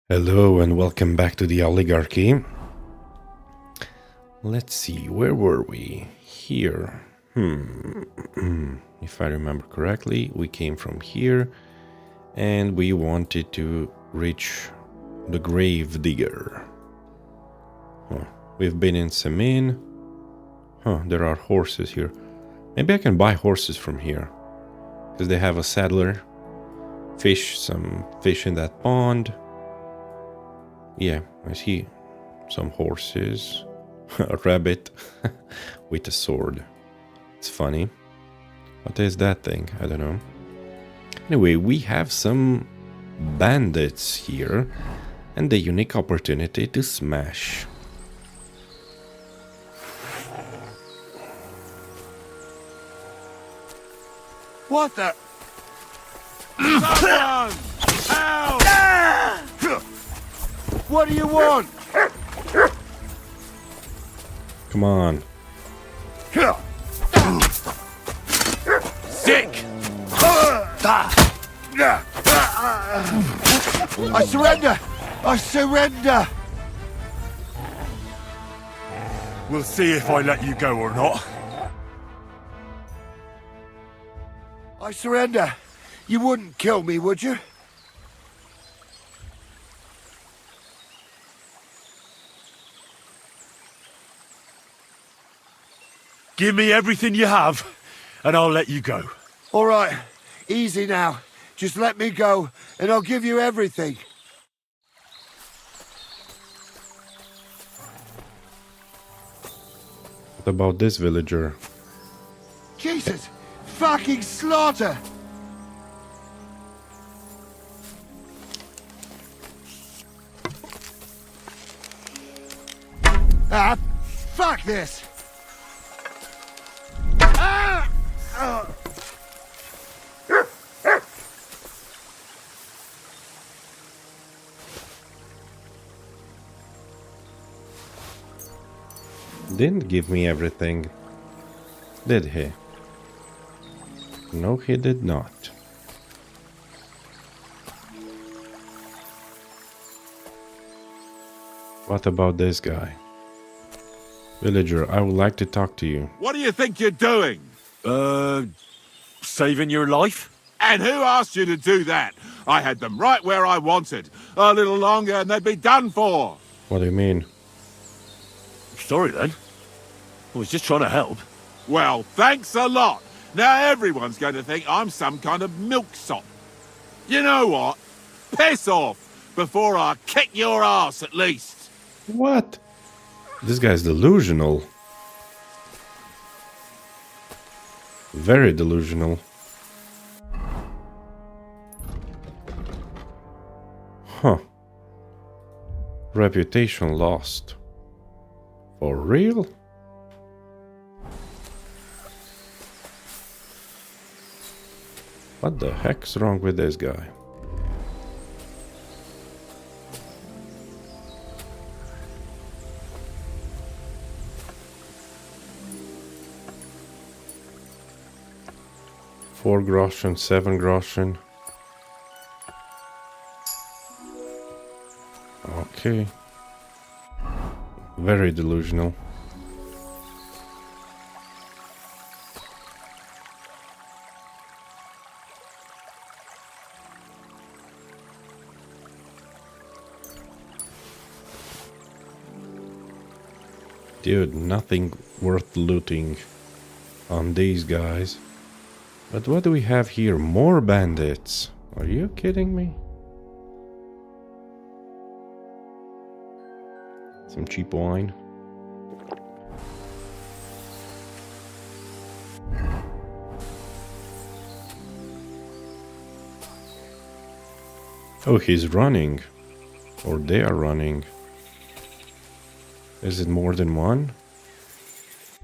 Hello and welcome back to the oligarchy. Let's see, where were we? Here. If I remember correctly, we came from here and we wanted to reach the grave digger. We've been in Semin. There are horses here. Maybe I can buy horses from here because they have a saddler. Some fish in that pond. Yeah, I see some horses, a rabbit with a sword. It's funny. What is that thing? I don't know. Anyway, we have some bandits here and the unique opportunity to smash. What the? Someone! Help! What do you want? Come on. Sick! I surrender! I surrender! We'll see if I let you go or not. I surrender. You wouldn't kill me, would you? Give me everything you have, and I'll let you go. All right. Easy now. Just let me go, and I'll give you everything. What about this villager? Jesus! Fucking slaughter! Ah, fuck this! Ah! Didn't give me everything, did he? No, he did not. What about this guy? Villager, I would like to talk to you. What do you think you're doing? Saving your life? And who asked you to do that? I had them right where I wanted. A little longer and they'd be done for. What do you mean? Sorry then. I was just trying to help. Well, thanks a lot. Now everyone's going to think I'm some kind of milksop. You know what? Piss off before I kick your ass at least. What? This guy's delusional. Very delusional. Huh. Reputation lost. For real? What the heck's wrong with this guy? $4 groschen, $7 groschen. Okay. Very delusional. Dude, nothing worth looting on these guys. But what do we have here? More bandits. Are you kidding me? Some cheap wine. Oh, he's running. Or they are running. Is it more than one?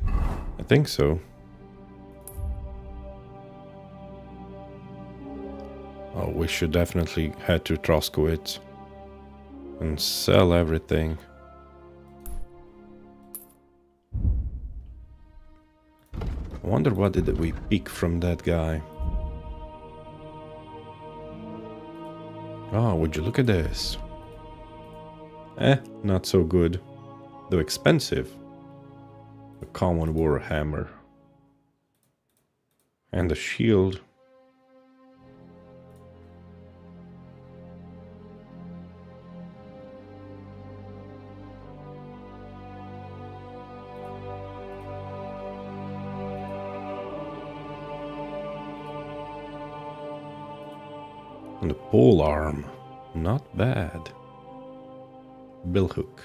I think so. Oh, we should definitely head to Troskowitz and sell everything. I wonder what did we pick from that guy. Oh, would you look at this? Not so good. Though expensive. A common war hammer. And a shield. And the pole arm. Not bad. Bill hook.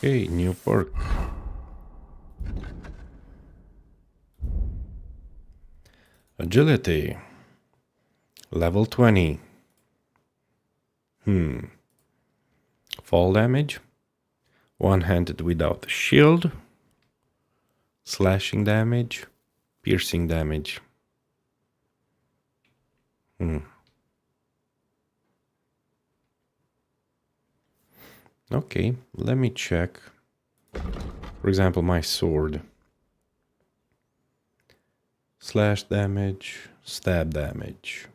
Okay, new perk. Agility. Level 20. Fall damage. One-handed without a shield. Slashing damage. Piercing damage. Okay, let me check. For example, my sword. Slash damage, stab damage.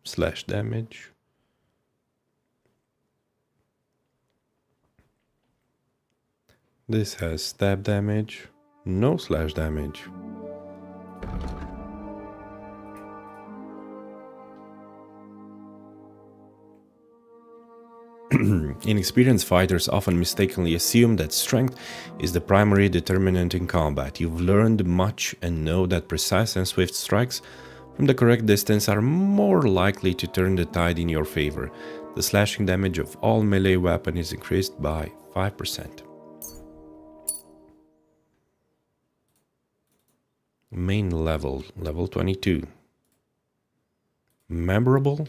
Slash damage. This has stab damage, no slash damage. Inexperienced fighters often mistakenly assume that strength is the primary determinant in combat. You've learned much and know that precise and swift strikes from the correct distance are more likely to turn the tide in your favor. The slashing damage of all melee weapon is increased by 5%. Main level, level 22. Memorable.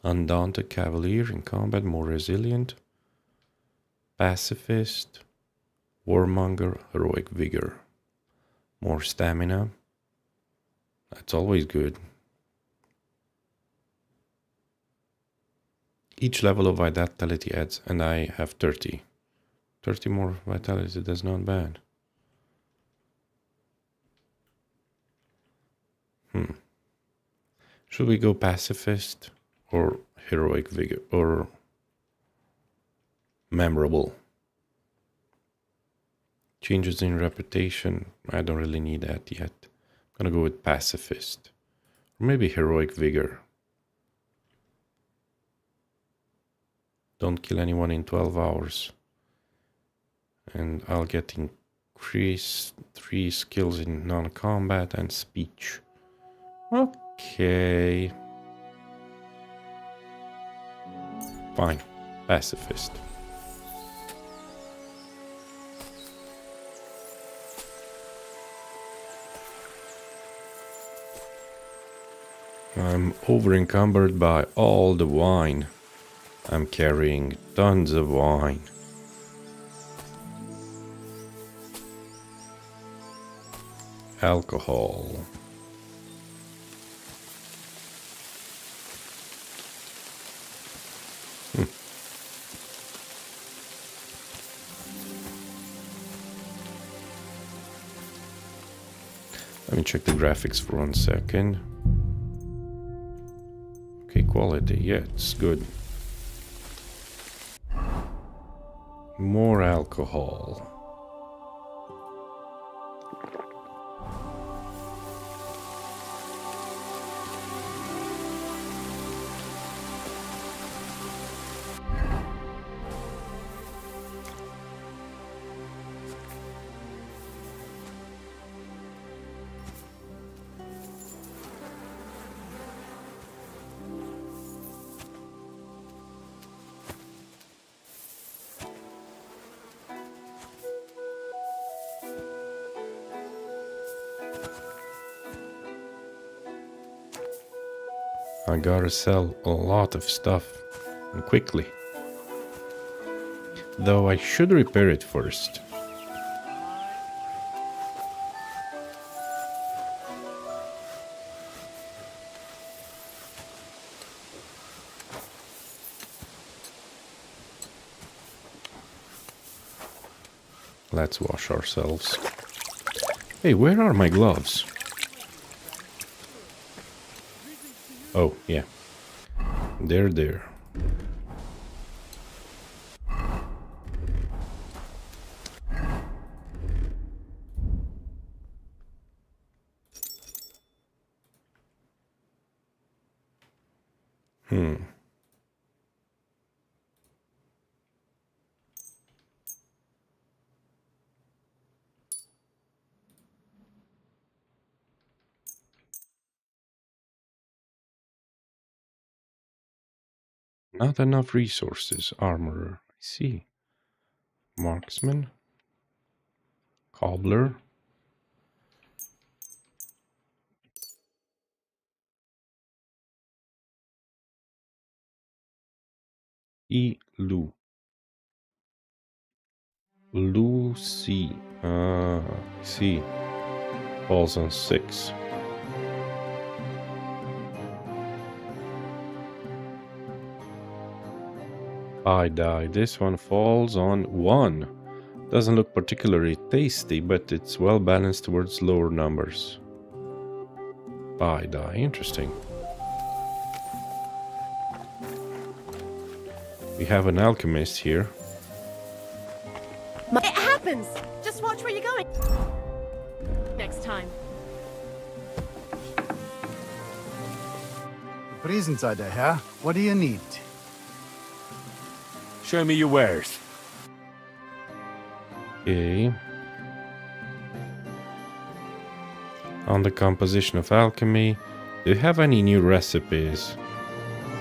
Undaunted Cavalier in combat, more resilient. Pacifist. Warmonger, Heroic Vigor. More stamina. That's always good. Each level of vitality adds, and I have 30. 30 more vitality, that's not bad. Should we go pacifist or heroic vigor or memorable? Changes in reputation, I don't really need that yet. I'm gonna go with pacifist or maybe heroic vigor. Don't kill anyone in 12 hours. And I'll get increased 3 skills in non-combat and speech. Okay. Fine. Pacifist. I'm over encumbered by all the wine. I'm carrying tons of wine. Alcohol. Let me check the graphics for 1 second. Okay, quality, yeah, it's good. More alcohol. I gotta sell a lot of stuff and quickly. Though I should repair it first. Let's wash ourselves. Hey, where are my gloves? Oh, yeah. They're there. Not enough resources. Armorer. I see. Marksman. Cobbler. Lu. Lucy. I see. Falls on 6. I die. This one falls on 1. Doesn't look particularly tasty, but it's well balanced towards lower numbers. I die. Interesting. We have an alchemist here. It happens! Just watch where you're going. Next time. Presents are there, huh? What do you need? Show me your wares. Okay. On the composition of alchemy, do you have any new recipes?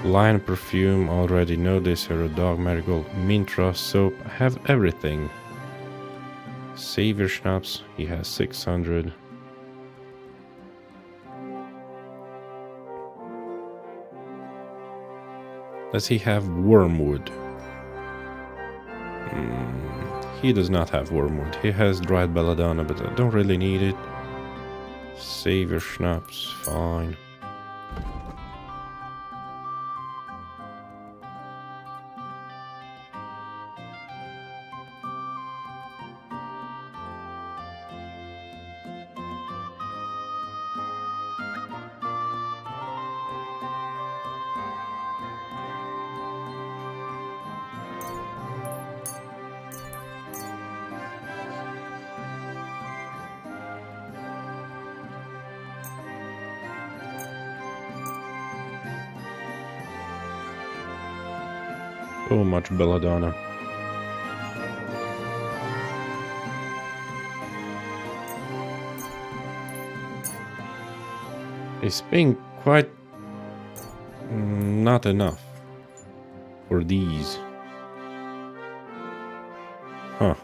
Lion perfume, already know this. Hero dog, marigold, mintra, soap. I have everything. Savior schnapps, he has 600. Does he have wormwood? He does not have wormwood. He has dried belladonna, but I don't really need it. Savior schnapps, fine. So much belladonna. It's being quite not enough for these. Huh.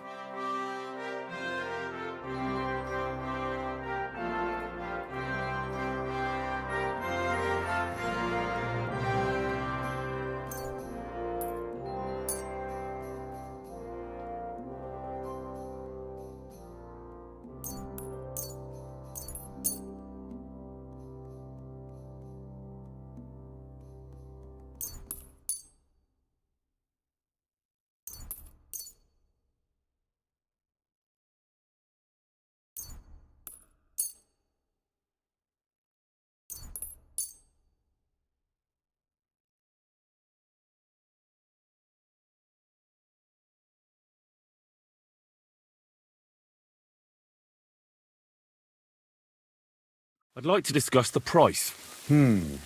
I'd like to discuss the price. Do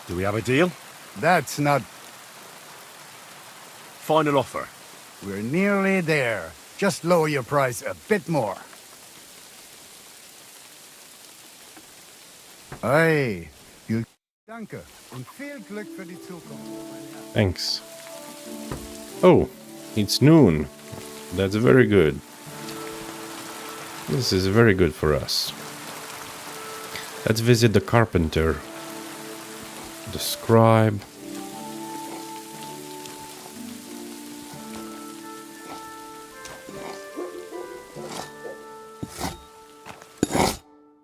we have a deal? That's not... Final offer. We're nearly there. Just lower your price a bit more. Hey, Danke und viel Glück für die Zukunft. Thanks. Oh, it's noon. That's very good. This is very good for us. Let's visit the carpenter. The scribe.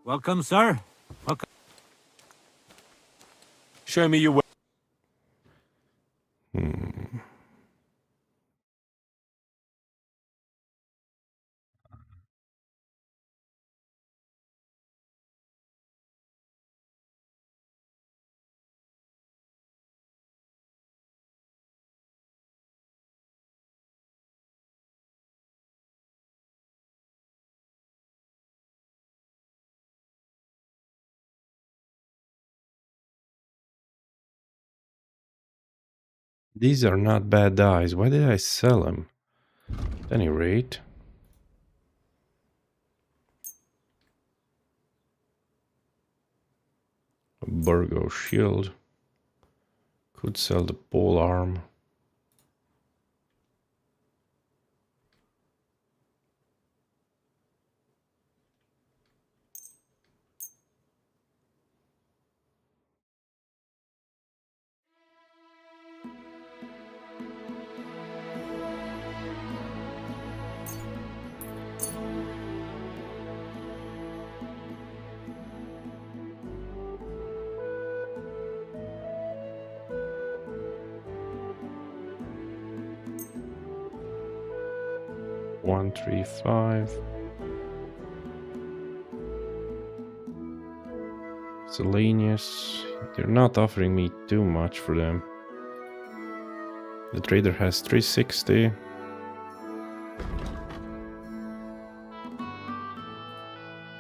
Welcome, sir. Welcome. Show me your way. These are not bad dies. Why did I sell them? At any rate. A Burgo shield. Could sell the pole arm. One, 3, 5. Selenius. They're not offering me too much for them. The trader has 360.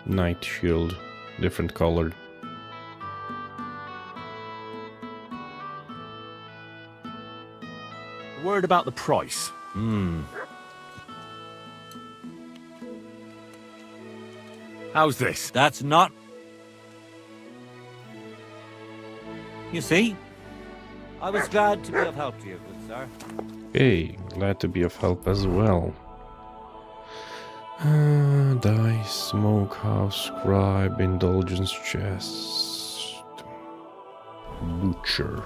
Night shield, different colored. Word about the price. How's this? That's not... You see? I was glad to be of help to you, good sir. Okay, glad to be of help as well. Dice, smokehouse, scribe, indulgence chest, butcher.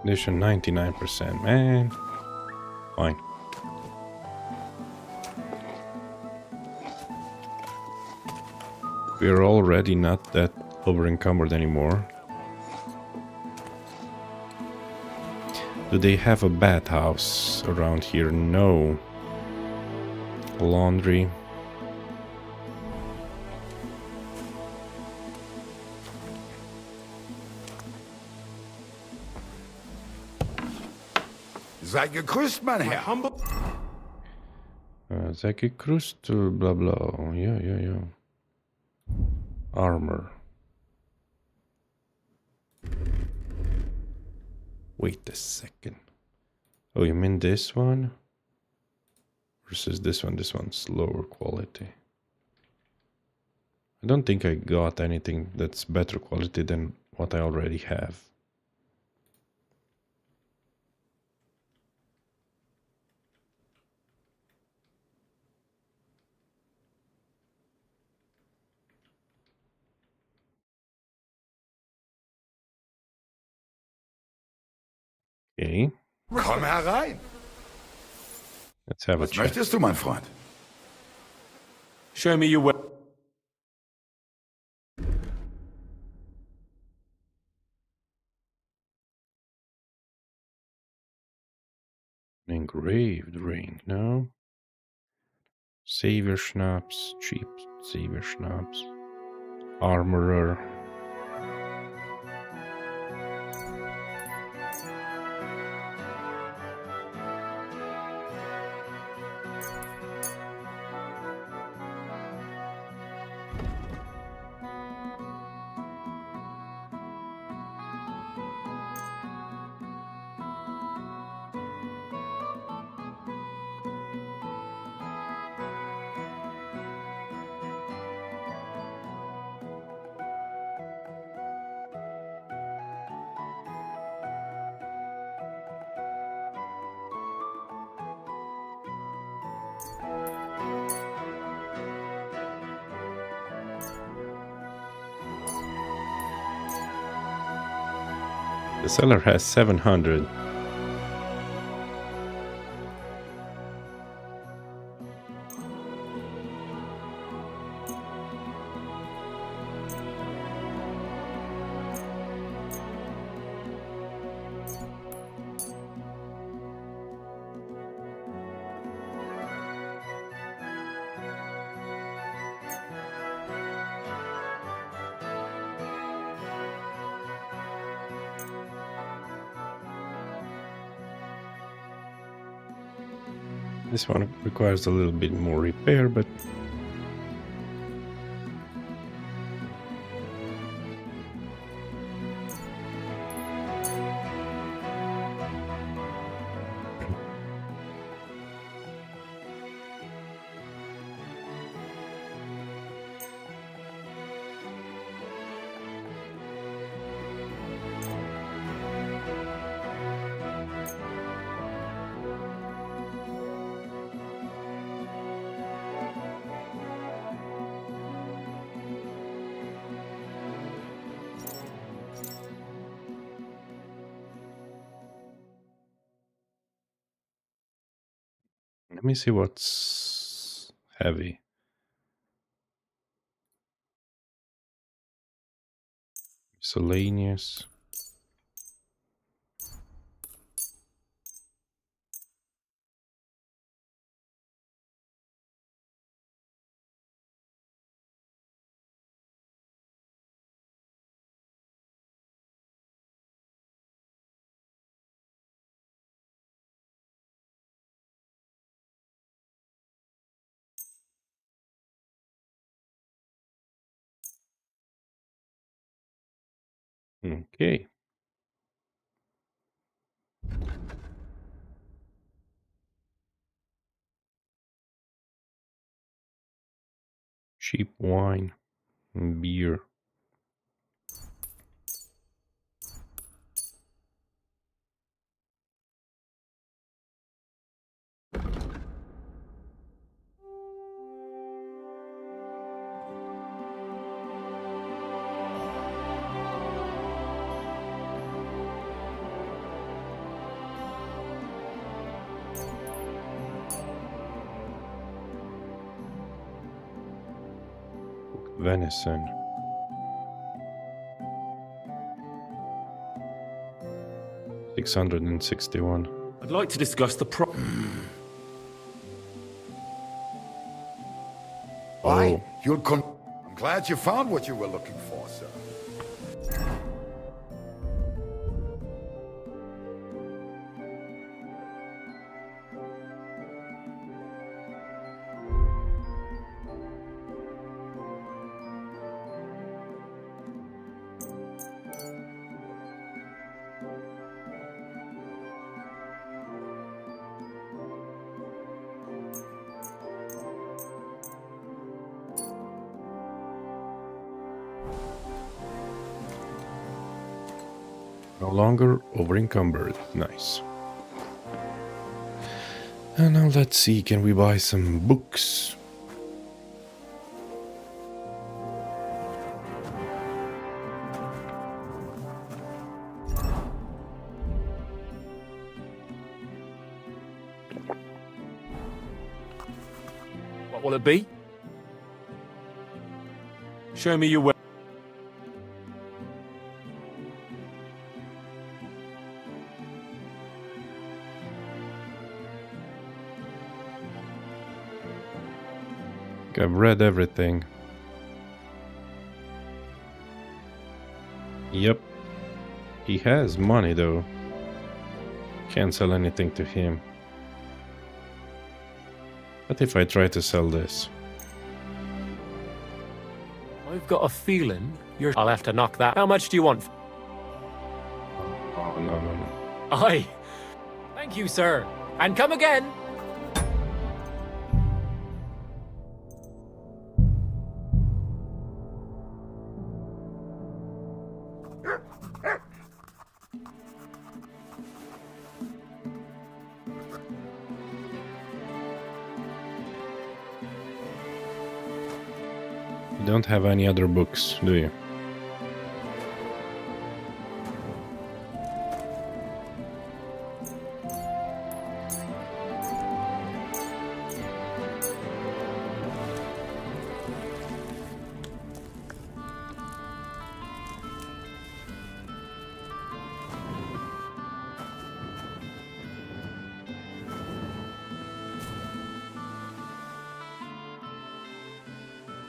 Condition 99%, man. Fine. We're already not that over encumbered anymore. Do they have a bathhouse around here? No. Laundry. Sei gegrüßt, mein Herr. Sei gegrüßt, blah blah. Yeah. Armor. Wait a second. Oh, you mean this one? Versus this one. This one's lower quality. I don't think I got anything that's better quality than what I already have. Okay, Komm herein. let's have a Was chat. möchtest du, mein Freund? Show me your way. An engraved ring, no? Savior schnapps, cheap savior schnapps. armorer. The seller has 700. This one requires a little bit more repair, but let me see what's heavy. Miscellaneous. Okay. Cheap wine and beer. Venison. $661. I'd like to discuss the Why? I'm glad you found what you were looking for, sir. No longer over encumbered. Nice. And now let's see, can we buy some books? What will it be? Show me your way. I've read everything. He has money though. Can't sell anything to him. What if I try to sell this? I've got a feeling I'll have to knock that. How much do you want? Oh, no. Aye. Thank you, sir. And come again. You don't have any other books, do you?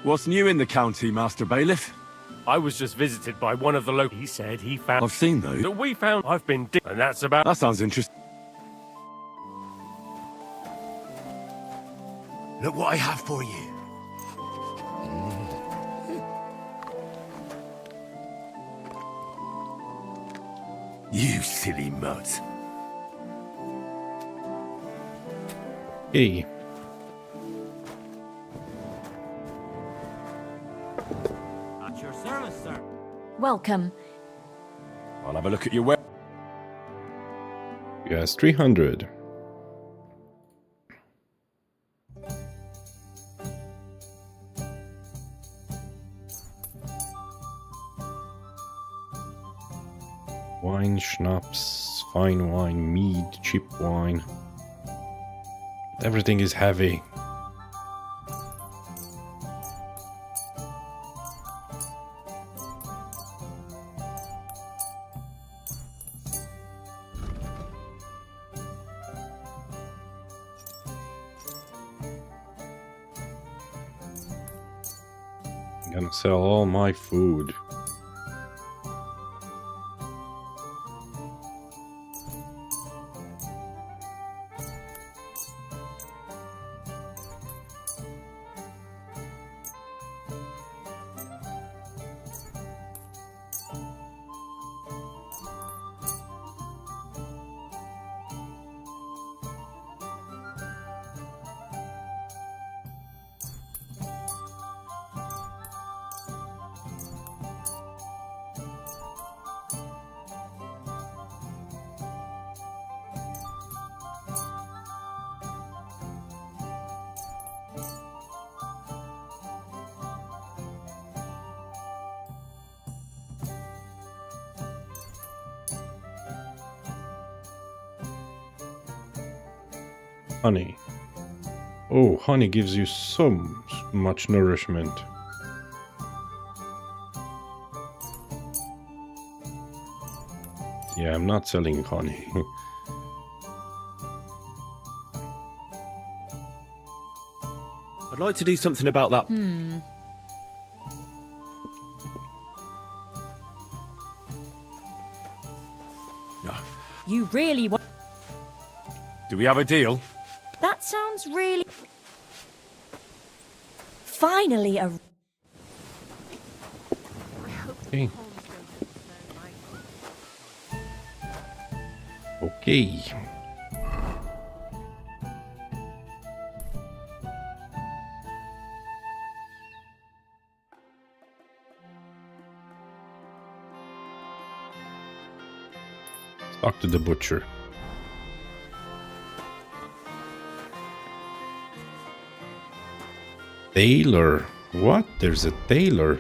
What's new in the county, Master Bailiff? I was just visited by one of the local. He said he found I've seen those. that we found. I've been and that's about. That sounds interesting. Look what I have for you. You silly mutt. Hey. At your service, sir. Welcome. I'll have a look at your web. You has 300. Wine, schnapps, fine wine, mead, cheap wine. Everything is heavy. I'm gonna sell all my food. Honey. Oh, honey gives you so much nourishment. Yeah, I'm not selling honey. I'd like to do something about that. You really want... Do we have a deal? That sounds really... Finally a... Okay. Okay. Talk to the butcher. Tailor. What? There's a tailor.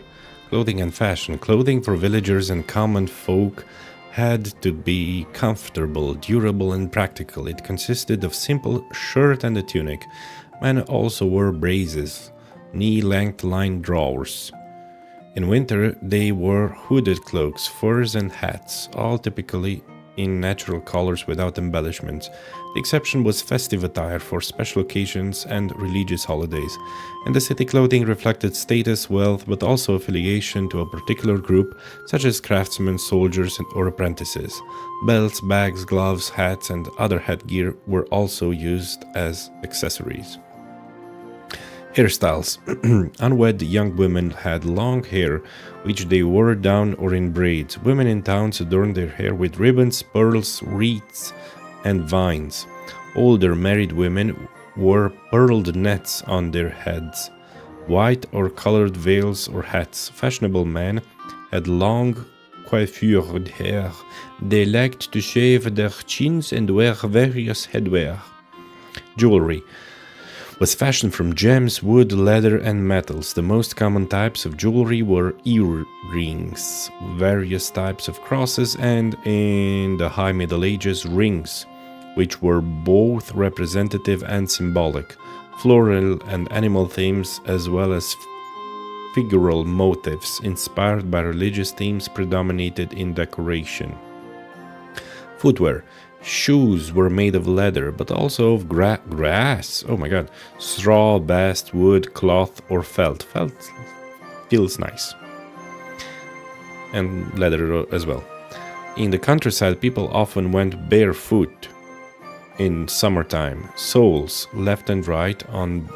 Clothing and fashion. Clothing for villagers and common folk had to be comfortable, durable, and practical. It consisted of simple shirt and a tunic. Men also wore braces, knee-length lined drawers. In winter, they wore hooded cloaks, furs, and hats, all typically in natural colors without embellishments. The exception was festive attire for special occasions and religious holidays, and the city clothing reflected status, wealth, but also affiliation to a particular group, such as craftsmen, soldiers, or apprentices. Belts, bags, gloves, hats, and other headgear were also used as accessories. Hairstyles. Unwed young women had long hair, which they wore down or in braids. Women in towns adorned their hair with ribbons, pearls, wreaths, and vines. Older married women wore pearled nets on their heads, white or colored veils or hats. Fashionable men had long coiffured hair. They liked to shave their chins and wear various headwear. Jewelry was fashioned from gems, wood, leather, and metals. The most common types of jewelry were earrings, various types of crosses, and in the High Middle Ages, rings, which were both representative and symbolic. Floral and animal themes, as well as figural motifs inspired by religious themes, predominated in decoration. Footwear. Shoes were made of leather, but also of grass. Oh my god. Straw, bast, wood, cloth, or felt. Felt feels nice. And leather as well. In the countryside, people often went barefoot in summertime. Soles, left and right, on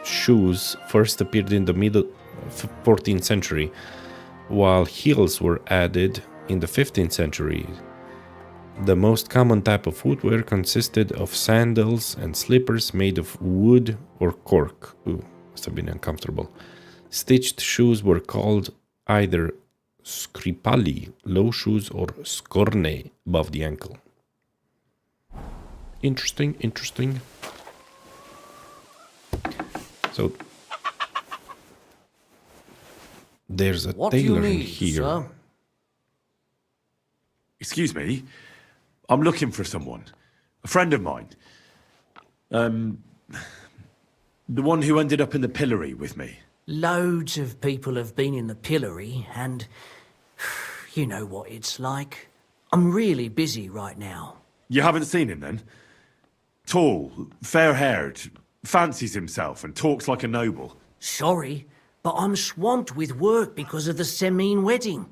shoes first appeared in the middle 14th century, while heels were added in the 15th century. The most common type of footwear consisted of sandals and slippers made of wood or cork. Ooh, must have been uncomfortable. Stitched shoes were called either scripali, low shoes, or scorne, above the ankle. Interesting, interesting. So, there's a tailor in here. Sir? Excuse me. I'm looking for someone. A friend of mine. The one who ended up in the pillory with me. Loads of people have been in the pillory, and you know what it's like. I'm really busy right now. You haven't seen him then? Tall, fair-haired, fancies himself and talks like a noble. Sorry, but I'm swamped with work because of the Semine wedding.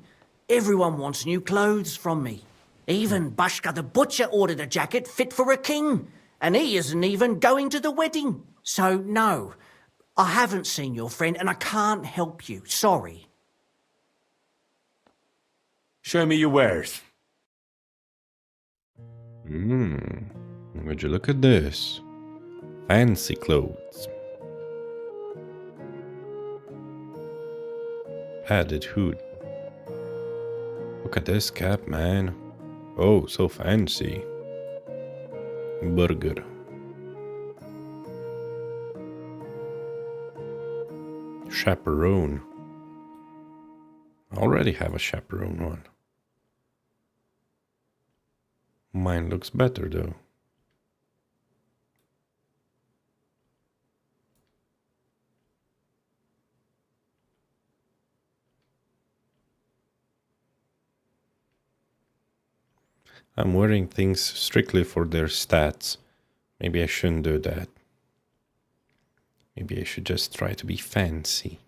Everyone wants new clothes from me. Even Bashka the butcher ordered a jacket fit for a king, and he isn't even going to the wedding. So, no, I haven't seen your friend, and I can't help you. Sorry. Show me your wares. Would you look at this? Fancy clothes. Padded hood. Look at this cap, man. Oh, so fancy. Burger. Chaperone. I already have a chaperone one. Mine looks better though. I'm wearing things strictly for their stats. Maybe I shouldn't do that. Maybe I should just try to be fancy.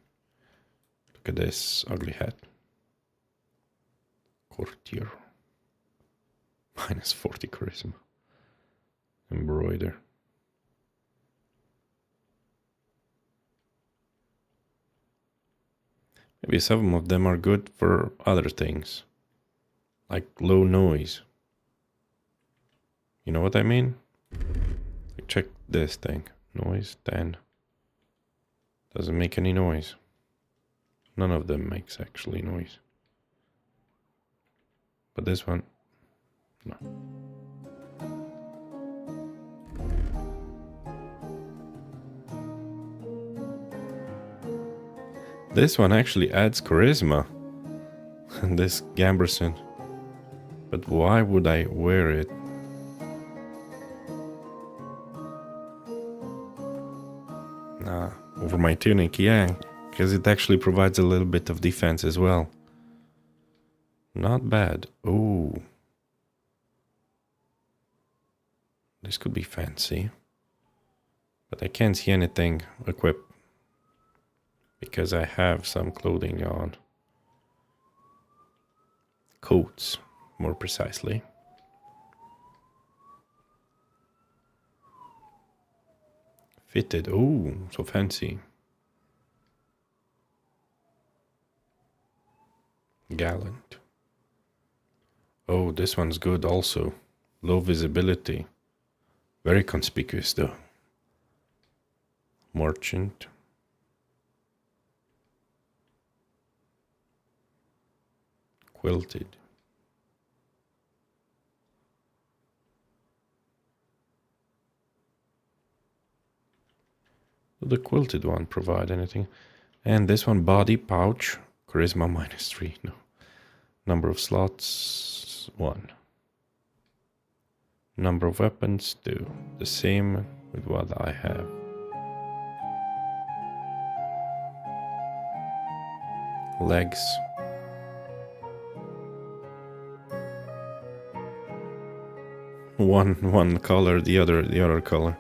Look at this ugly hat. Courtier. Minus 40 charisma. Embroider. Maybe some of them are good for other things. Like low noise. You know what I mean? Check this thing. Noise 10. Doesn't make any noise. None of them makes actually noise. But this one, no. This one actually adds charisma. And this Gamberson. But why would I wear it? Over my tunic, yeah, because it actually provides a little bit of defense as well. Not bad. Oh, this could be fancy. But I can't see anything equipped because I have some clothing on. Coats, more precisely. Fitted. Oh, so fancy. Gallant. Oh, this one's good also. Low visibility. Very conspicuous though. Merchant. Quilted. Will the quilted one provide anything? And this one, body pouch. Charisma -3. No. Number of slots, 1. Number of weapons, 2. The same with what I have. Legs. One color, the other color.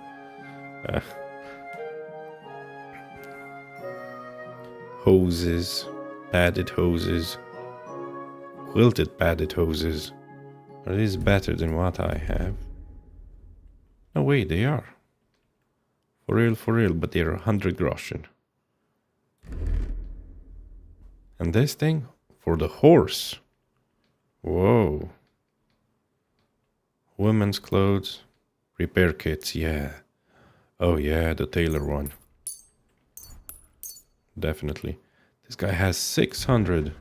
Hoses, padded hoses, quilted padded hoses. Are these better than what I have? No way, they are. For real, but they're 100 groschen. And this thing for the horse. Whoa. Women's clothes, repair kits, yeah. Oh yeah, the tailor one. Definitely. This guy has 600.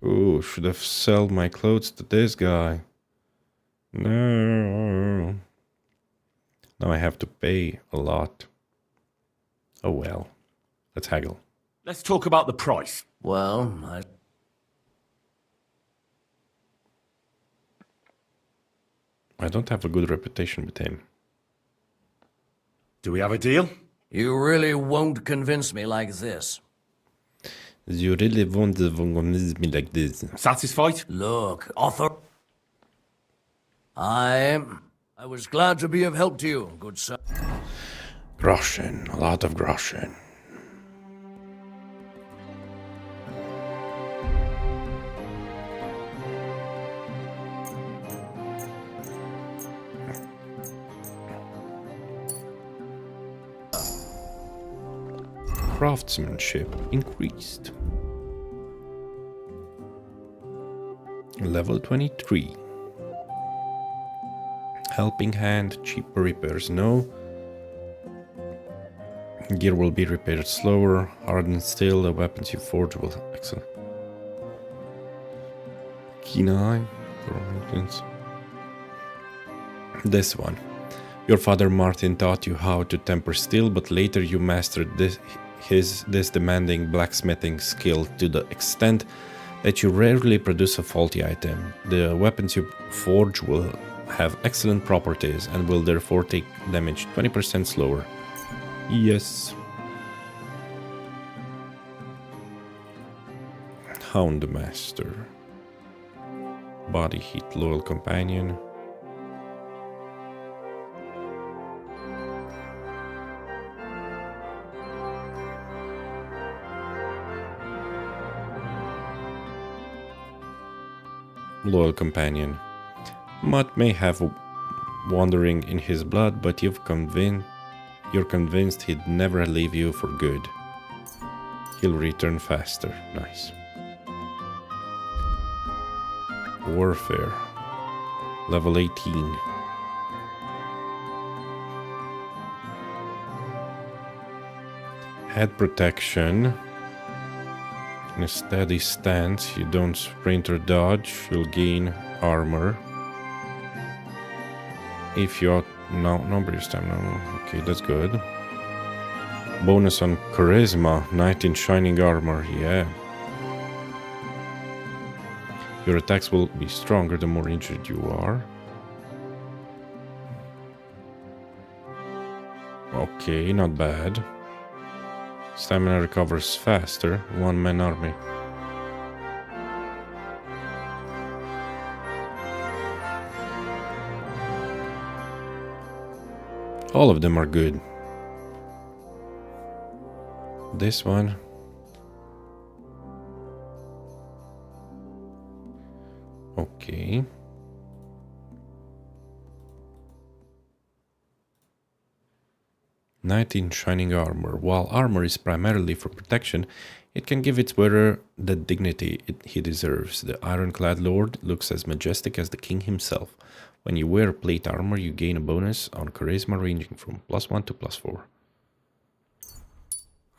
Ooh, should have sold my clothes to this guy. No. Now I have to pay a lot. Oh well. Let's haggle. Let's talk about the price. Well, I don't have a good reputation with him. Do we have a deal? You really won't convince me like this. You really won't convince me like this. Satisfied? Look, author. I was glad to be of help to you, good sir. Groschen, a lot of groschen. Craftsmanship increased. Level 23. Helping hand, cheaper repairs, no. Gear will be repaired slower, hardened steel, the weapons you forge will... Excellent. Keen eye, for instance. This one. Your father Martin taught you how to temper steel, but later you mastered this demanding blacksmithing skill to the extent that you rarely produce a faulty item. The weapons you forge will have excellent properties and will therefore take damage 20% slower. Yes. Houndmaster. Body heat, loyal companion. Loyal companion. Mutt may have wandering in his blood, but you're convinced he'd never leave you for good. He'll return faster. Nice. Warfare. Level 18. Head protection. In a steady stance, you don't sprint or dodge, you'll gain armor. If you number your stamina, okay, that's good. Bonus on charisma, knight in shining armor, yeah. Your attacks will be stronger the more injured you are. Okay, not bad. Stamina recovers faster, one-man army. All of them are good. This one. Okay. Knight in shining armor. While armor is primarily for protection, it can give its wearer the dignity he deserves. The ironclad lord looks as majestic as the king himself. When you wear plate armor, you gain a bonus on charisma ranging from +1 to +4.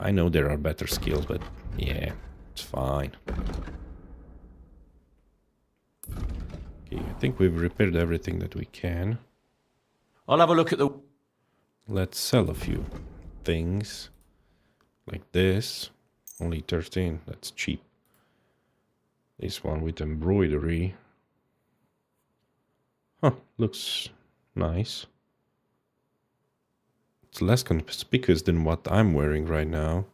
I know there are better skills, but yeah, it's fine. Okay, I think we've repaired everything that we can. I'll have a look at the... Let's sell a few things. Like this. Only 13, that's cheap. This one with embroidery. Huh, looks nice. It's less conspicuous than what I'm wearing right now.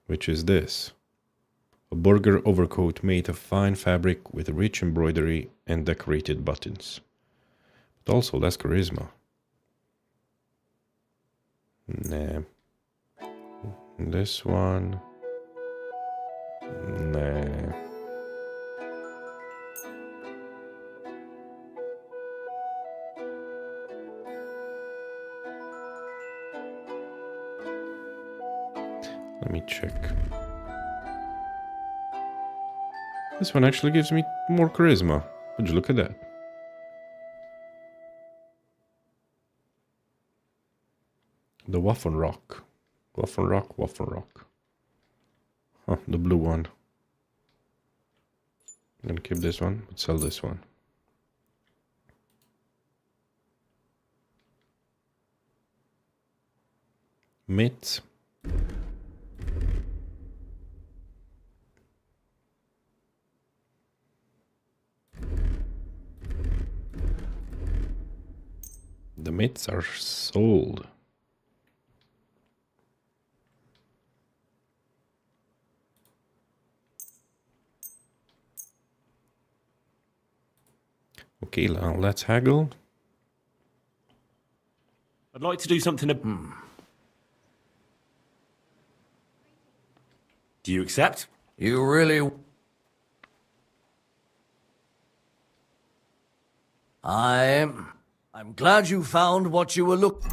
Which is this. A burger overcoat made of fine fabric with rich embroidery and decorated buttons. But also less charisma. Nah. This one. Nah. Let me check. This one actually gives me more charisma. Would you look at that? The Waffen Rock. Waffen Rock, Waffen Rock. Huh, the blue one. I'm gonna keep this one, but sell this one. Mitts. The mitts are sold. Okay, now let's haggle. I'd like to do something... Do you accept? You really... I'm glad you found what you were looking...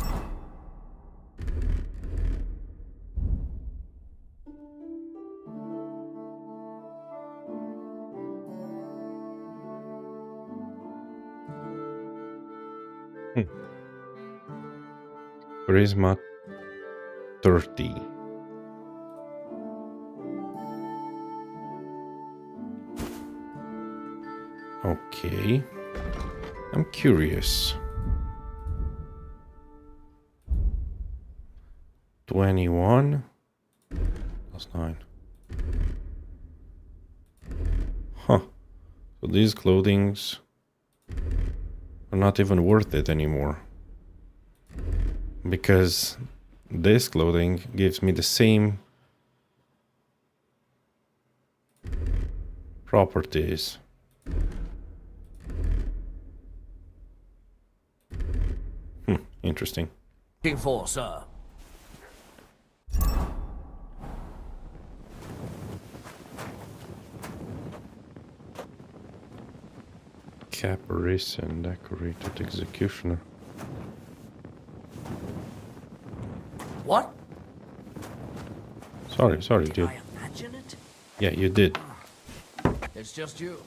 Charisma 30. Okay. I'm curious. 21 +9. Huh. So these clothings are not even worth it anymore. Because this clothing gives me the same properties. Interesting. looking for, sir? Caprice and decorated executioner. What? Sorry, dude. Did I imagine it? Yeah, you did. It's just you.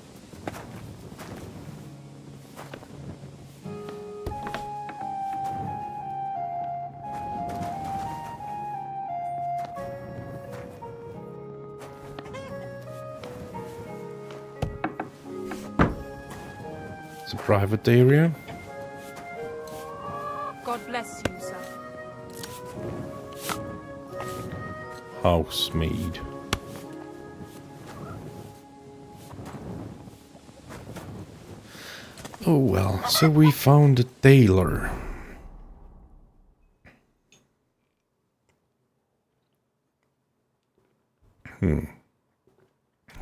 It's a private area. God bless you, sir. Housemaid. Oh well, so we found a tailor.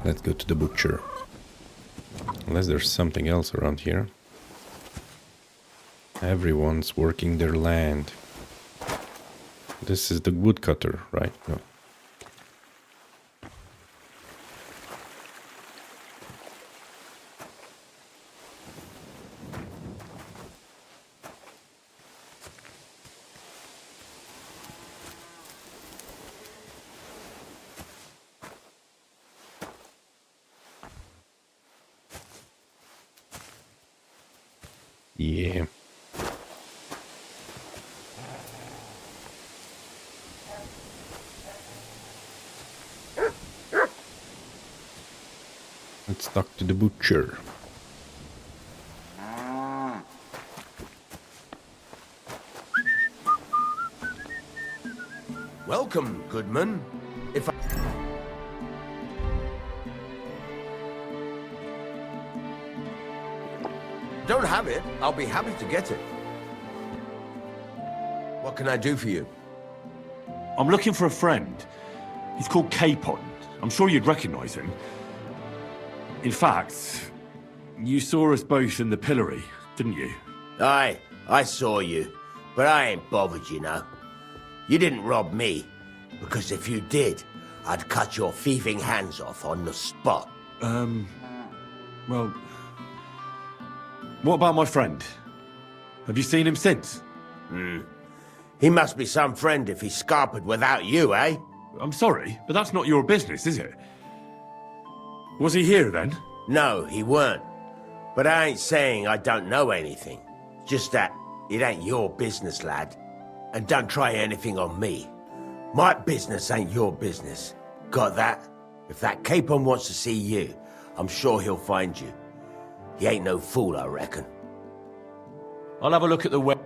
Let's go to the butcher. Unless there's something else around here. Everyone's working their land. This is the woodcutter, right? No. Yeah. Let's talk to the butcher. Welcome, Goodman. If I don't have it, I'll be happy to get it. What can I do for you? I'm looking for a friend. He's called Capon. I'm sure you'd recognize him. In fact, you saw us both in the pillory, didn't you? Aye, I saw you. But I ain't bothered, you know. You didn't rob me. Because if you did, I'd cut your thieving hands off on the spot. Well... What about my friend? Have you seen him since? He must be some friend if he's scarpered without you, eh? I'm sorry, but that's not your business, is it? Was he here then? No, he weren't. But I ain't saying I don't know anything. Just that it ain't your business, lad. And don't try anything on me. My business ain't your business. Got that? If that Capon wants to see you, I'm sure he'll find you. He ain't no fool, I reckon. I'll have a look at the web.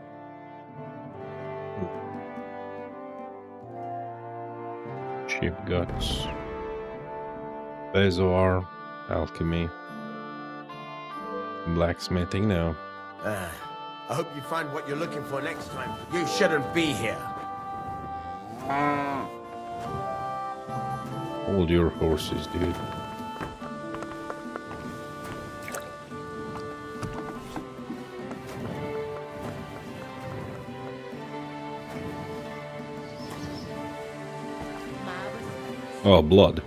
Cheap guts. Bezoar. Alchemy. Blacksmithing now. I hope you find what you're looking for next time. You shouldn't be here. Hold your horses, dude. Oh, blood.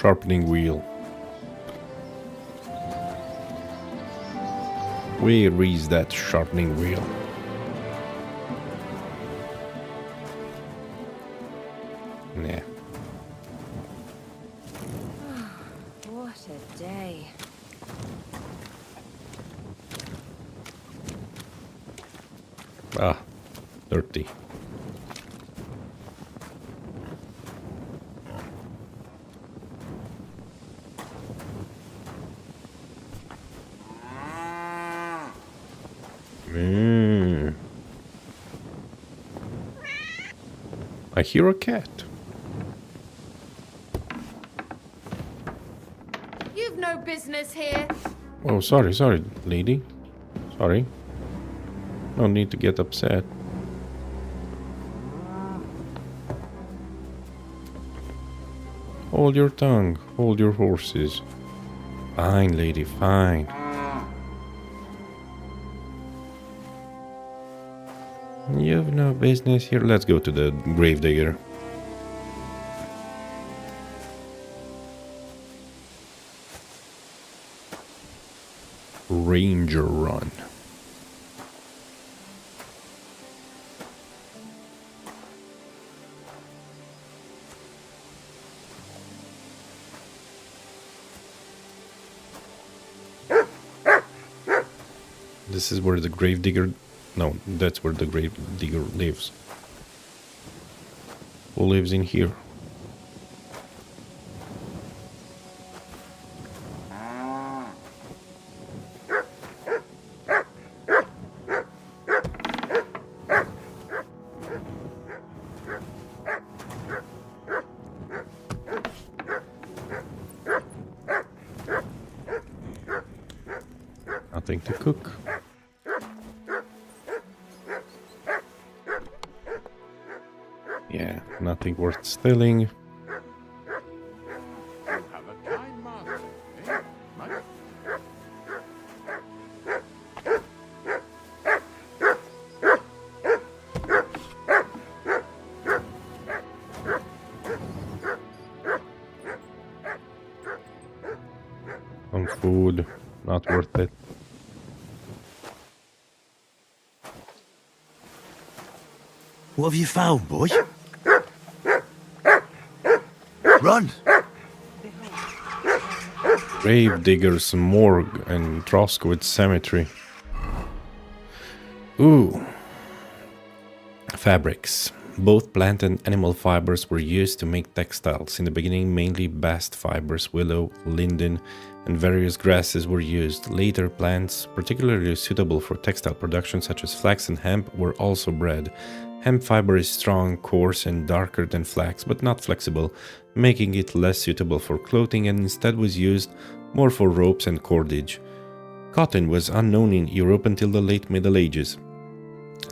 Sharpening wheel. Where is that sharpening wheel? Nah. What a day. Ah, dirty. I hear a cat. You've no business here. Oh, sorry, lady. Sorry. No need to get upset. Hold your tongue. Hold your horses. Fine, lady, fine. You've no business here. Let's go to the gravedigger. Ranger run. This is where the gravedigger... No, that's where the gravedigger lives. Who lives in here? Nothing to cook. Yeah, nothing worth stealing. You have a kind master, eh, mate? food. Not worth it. What have you found, boy? Run! Gravedigger's Morgue and Troskowitz Cemetery. Ooh. Fabrics. Both plant and animal fibers were used to make textiles. In the beginning, mainly bast fibers, willow, linden, and various grasses were used. Later, plants particularly suitable for textile production, such as flax and hemp, were also bred. Hemp fiber is strong, coarse, and darker than flax, but not flexible, making it less suitable for clothing and instead was used more for ropes and cordage. Cotton was unknown in Europe until the late Middle Ages.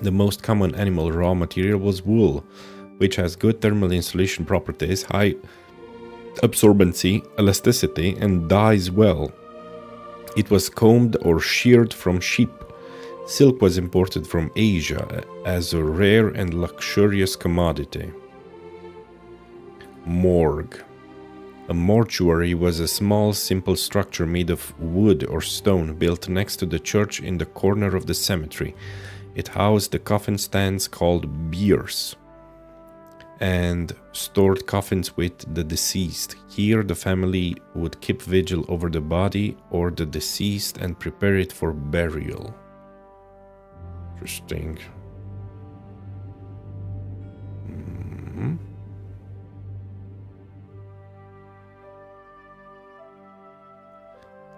The most common animal raw material was wool, which has good thermal insulation properties, high absorbency, elasticity, and dyes well. It was combed or sheared from sheep. Silk was imported from Asia as a rare and luxurious commodity. Morgue. A mortuary was a small, simple structure made of wood or stone built next to the church in the corner of the cemetery. It housed the coffin stands called biers and stored coffins with the deceased. Here the family would keep vigil over the body or the deceased and prepare it for burial. Interesting.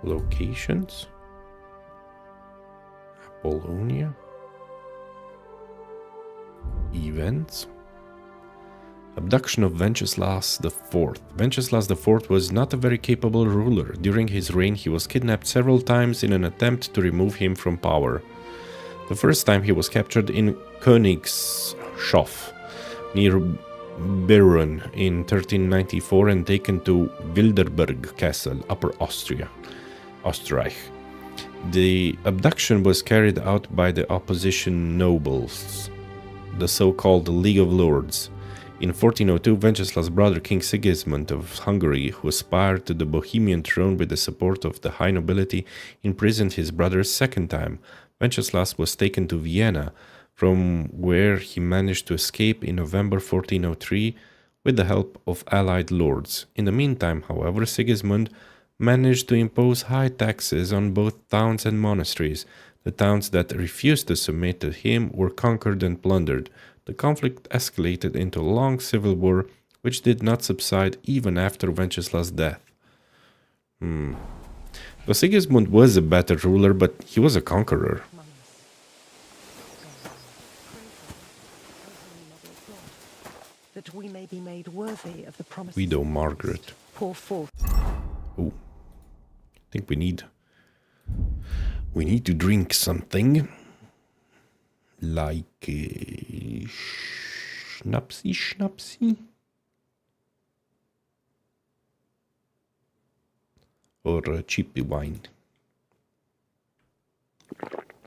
Locations. Apollonia. Events. Abduction of Venceslas IV. Venceslas IV was not a very capable ruler. During his reign, he was kidnapped several times in an attempt to remove him from power. The first time he was captured in Königshof, near Berun, in 1394 and taken to Wilderberg Castle, Upper Austria, Österreich. The abduction was carried out by the opposition nobles, the so-called League of Lords. In 1402, Venceslas' brother King Sigismund of Hungary, who aspired to the Bohemian throne with the support of the high nobility, imprisoned his brother a second time. Venceslas was taken to Vienna, from where he managed to escape in November 1403 with the help of allied lords. In the meantime, however, Sigismund managed to impose high taxes on both towns and monasteries. The towns that refused to submit to him were conquered and plundered. The conflict escalated into a long civil war, which did not subside even after Venceslas' death. So Sigismund was a better ruler, but he was a conqueror. That we may be made worthy of the promises. Widow Margaret. Pour forth. Oh, I think we need to drink something like schnapsy, or cheap wine.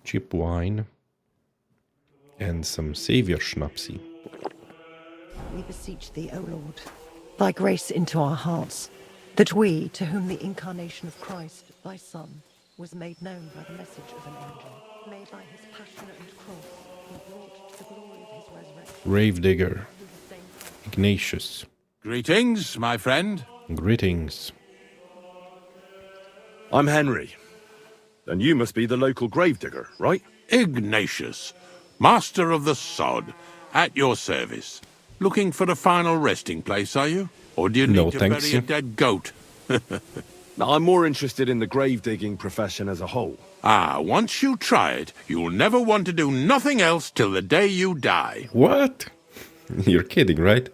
Cheap wine and some Savior schnapsy. We beseech thee, O Lord, thy grace into our hearts, that we, to whom the incarnation of Christ, thy Son, was made known by the message of an angel, may by his passion and cross be brought to the glory of his resurrection. Gravedigger. Ignatius. Greetings, my friend. Greetings. I'm Henry. And you must be the local gravedigger, right? Ignatius, master of the sod, at your service. Looking for a final resting place, are you? Or do you need to bury a dead goat? I'm more interested in the grave-digging profession as a whole. Ah, once you try it, you'll never want to do nothing else till the day you die. What? You're kidding, right?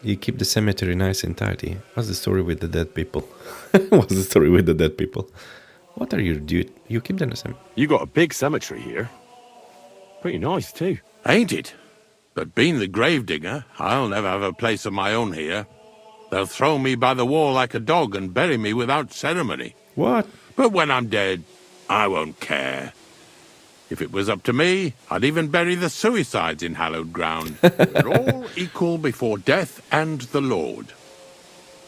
You keep the cemetery nice and tidy. What's the story with the dead people? What's the story with the dead people? What are you doing? You keep them the same. You got a big cemetery here. Pretty nice, too. Ain't it? But being the gravedigger, I'll never have a place of my own here. They'll throw me by the wall like a dog and bury me without ceremony. What? But when I'm dead, I won't care. If it was up to me, I'd even bury the suicides in hallowed ground. We're all equal before death and the Lord.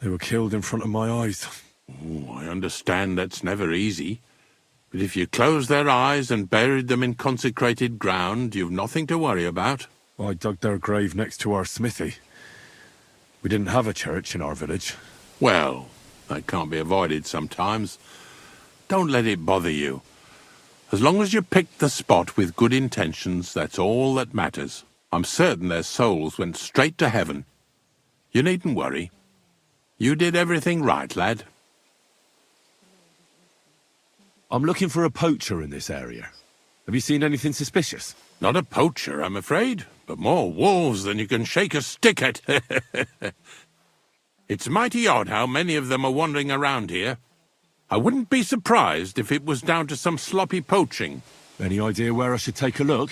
They were killed in front of my eyes. Oh, I understand that's never easy. But if you closed their eyes and buried them in consecrated ground, you've nothing to worry about. I dug their grave next to our smithy. We didn't have a church in our village. Well, that can't be avoided sometimes. Don't let it bother you. As long as you picked the spot with good intentions, that's all that matters. I'm certain their souls went straight to heaven. You needn't worry. You did everything right, lad. I'm looking for a poacher in this area. Have you seen anything suspicious? Not a poacher, I'm afraid, but more wolves than you can shake a stick at. It's mighty odd how many of them are wandering around here. I wouldn't be surprised if it was down to some sloppy poaching. Any idea where I should take a look?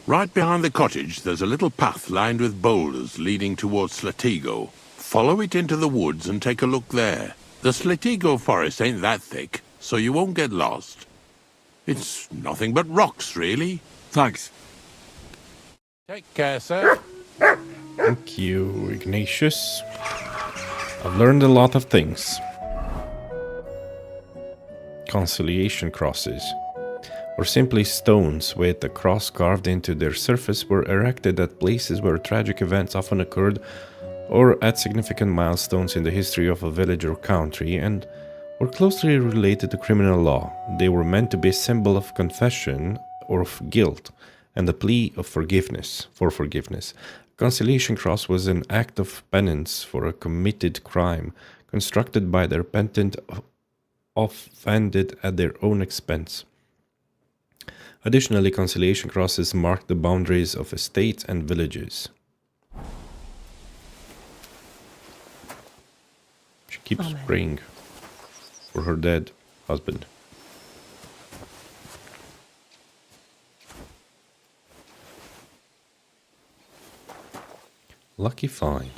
Right behind the cottage, there's a little path lined with boulders leading towards Slatigo. Follow it into the woods and take a look there. The Slatigo forest ain't that thick, so you won't get lost. It's nothing but rocks, really. Thanks. Take care, sir. Thank you, Ignatius. I've learned a lot of things. Conciliation crosses, or simply stones with a cross carved into their surface, were erected at places where tragic events often occurred or at significant milestones in the history of a village or country, and were closely related to criminal law. They were meant to be a symbol of confession or of guilt and a plea of forgiveness. Conciliation cross was an act of penance for a committed crime, constructed by the repentant offended at their own expense. Additionally, conciliation crosses marked the boundaries of estates and villages. She keeps praying for her dead husband. Lucky find.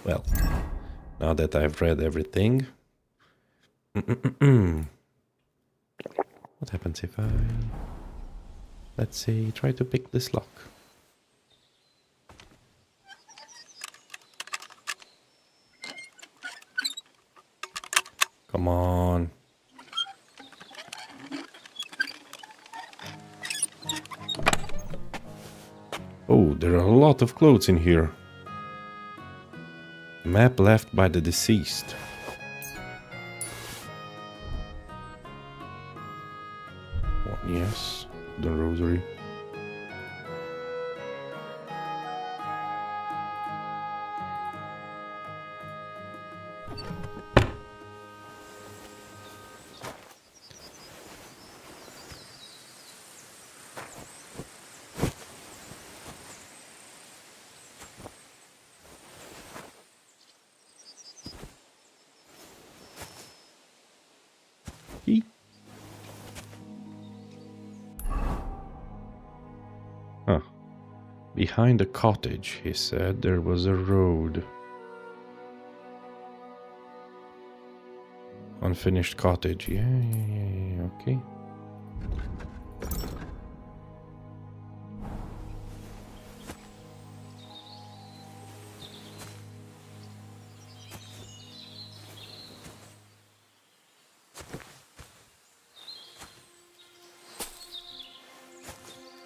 Well, now that I've read everything, what happens if I, let's say, try to pick this lock? Come on. Oh, there are a lot of clothes in here. Map left by the deceased. Oh, yes, the rosary. Huh. Behind the cottage, he said, there was a road. Unfinished cottage. Yeah, okay.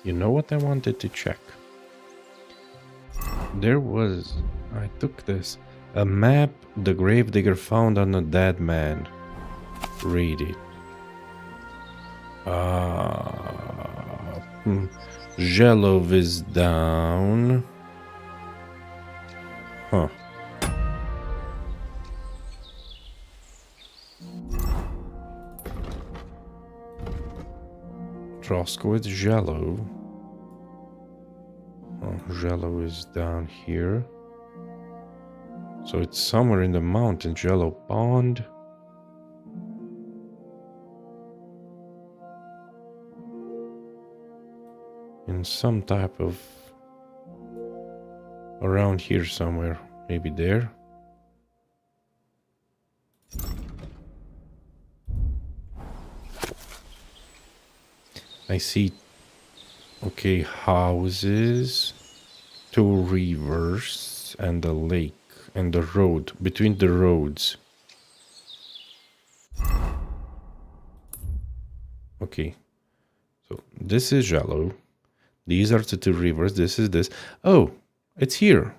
You know what I wanted to check? There was... I took this. A map the gravedigger found on a dead man. Read it. Jello is down. Huh. Trosko is Jello. Oh, Jello is down here. So it's somewhere in the mountain. Jello Pond. In some type of... around here somewhere. Maybe there. I see Okay, houses, 2 rivers, and a lake, and the road, between the roads. Okay, so this is Jalo. These are the 2 rivers, this is this. Oh, it's here.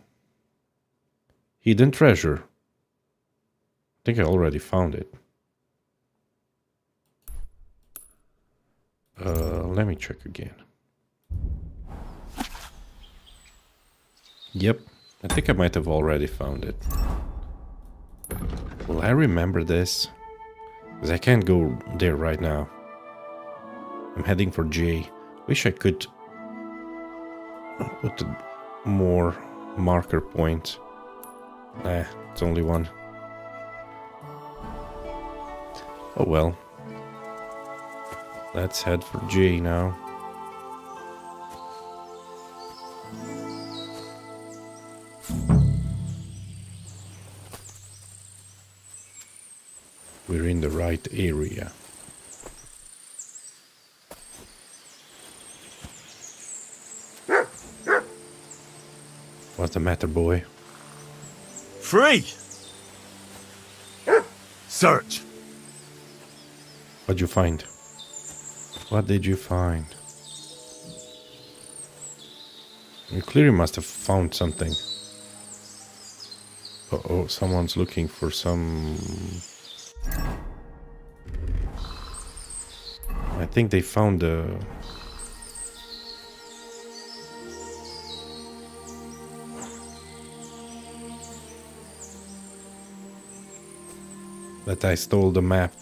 Hidden treasure. I think I already found it. Let me check again. Yep, I think I might have already found it. Will I remember this? Because I can't go there right now. I'm heading for J. Wish I could put more marker points. It's only one. Oh well. Let's head for J now. We're in the right area. What's the matter, boy? Free! Search! What'd you find? What did you find? You clearly must have found something. Uh-oh, someone's looking for some... I think they found a... that I stole the map.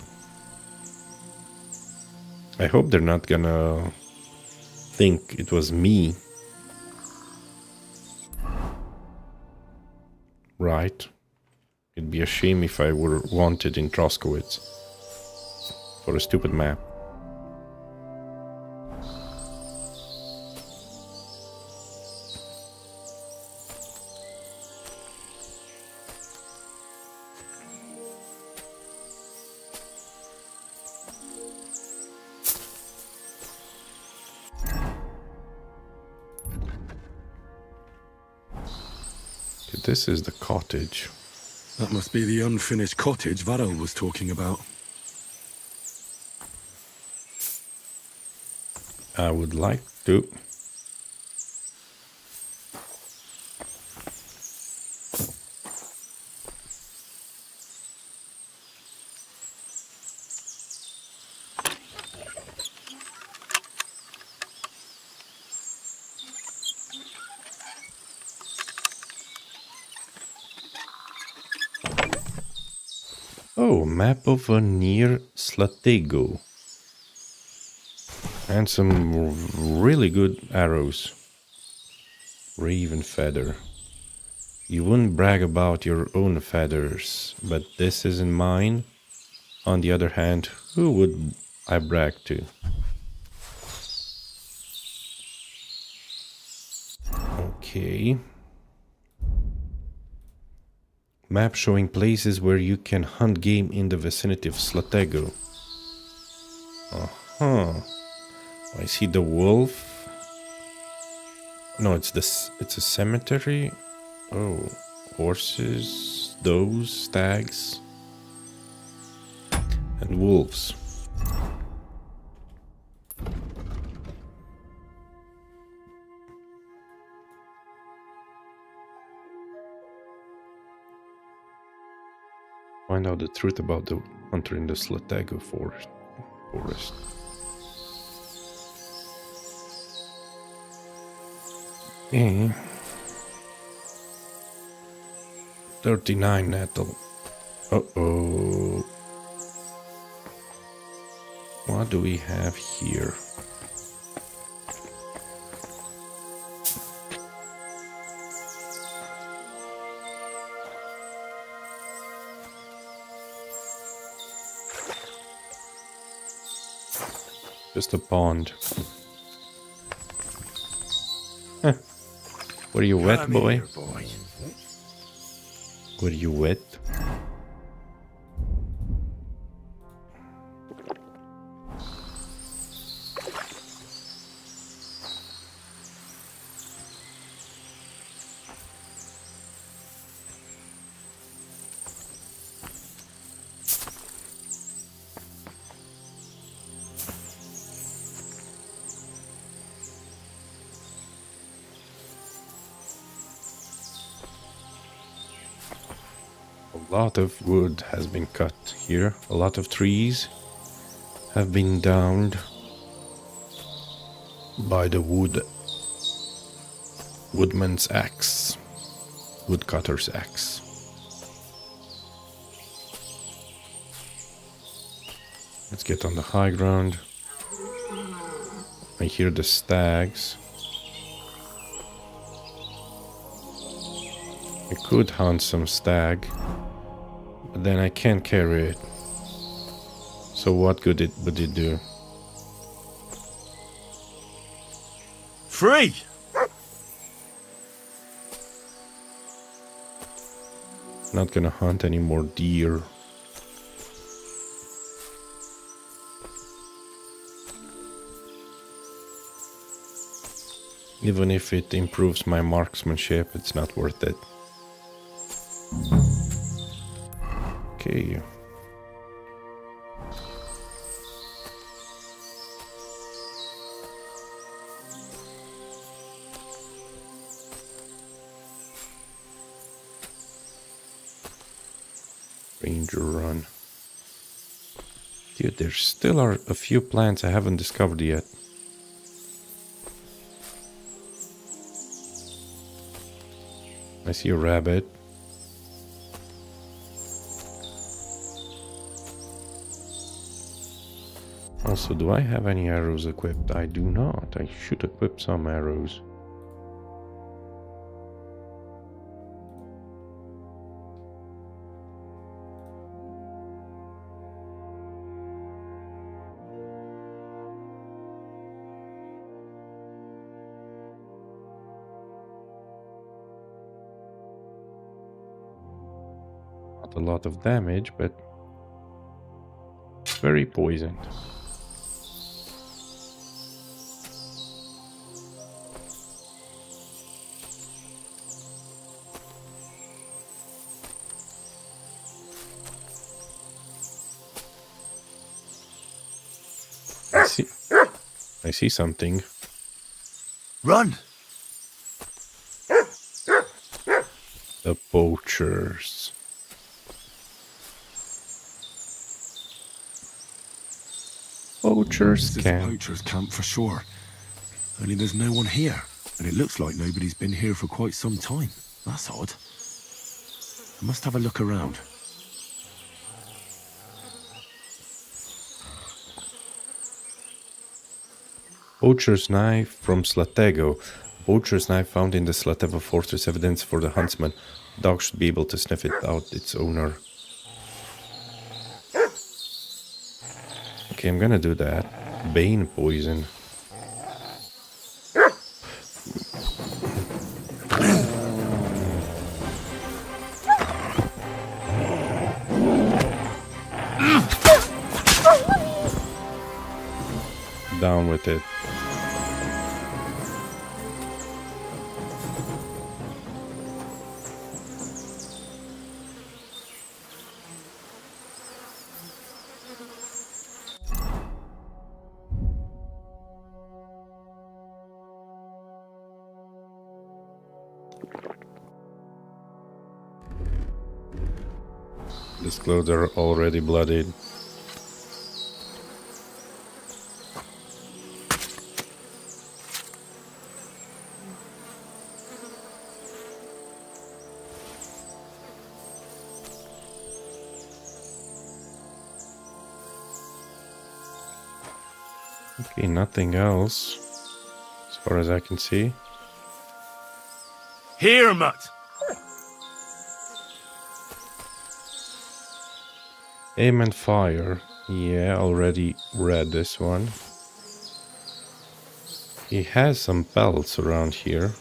I hope they're not gonna think it was me. Right? It'd be a shame if I were wanted in Troskowitz for a stupid map. This is the cottage. That must be the unfinished cottage Varel was talking about. I would like to. Oh, map of near Slatego. And some really good arrows. Raven feather. You wouldn't brag about your own feathers, but this isn't mine. On the other hand, who would I brag to? Okay. Map showing places where you can hunt game in the vicinity of Slatego. I see the wolf. No, it's this. It's a cemetery. Oh, horses, does, stags, and wolves. Find out the truth about the hunter in the Slatego forest. 39 nettle. Uh-oh. What do we have here? Just a pond. Huh. Were you wet, boy? Were you wet? A lot of wood has been cut here. A lot of trees have been downed by the woodman's axe, woodcutter's axe. Let's get on the high ground. I hear the stags. I could hunt some stag, but then I can't carry it. So what good would it do? Free! Not gonna hunt any more deer. Even if it improves my marksmanship, it's not worth it. Okay. Ranger run. Dude, there still are a few plants I haven't discovered yet. I see a rabbit. Also, do I have any arrows equipped? I do not. I should equip some arrows. Not a lot of damage, but very poisoned. I see something. Run! The poachers. Poachers This is camp. a poacher's camp for sure. Only there's no one here. And it looks like nobody's been here for quite some time. That's odd. I must have a look around. Poacher's knife from Slatego. Poacher's knife found in the Slatevo fortress, evidence for the huntsman. Dog should be able to sniff it out its owner. Okay, I'm gonna do that. Bane poison. Down with it. These clothes are already bloodied. Okay, nothing else, as far as I can see. Here, Mutt! Aim and fire. Yeah, already read this one. He has some pelts around here.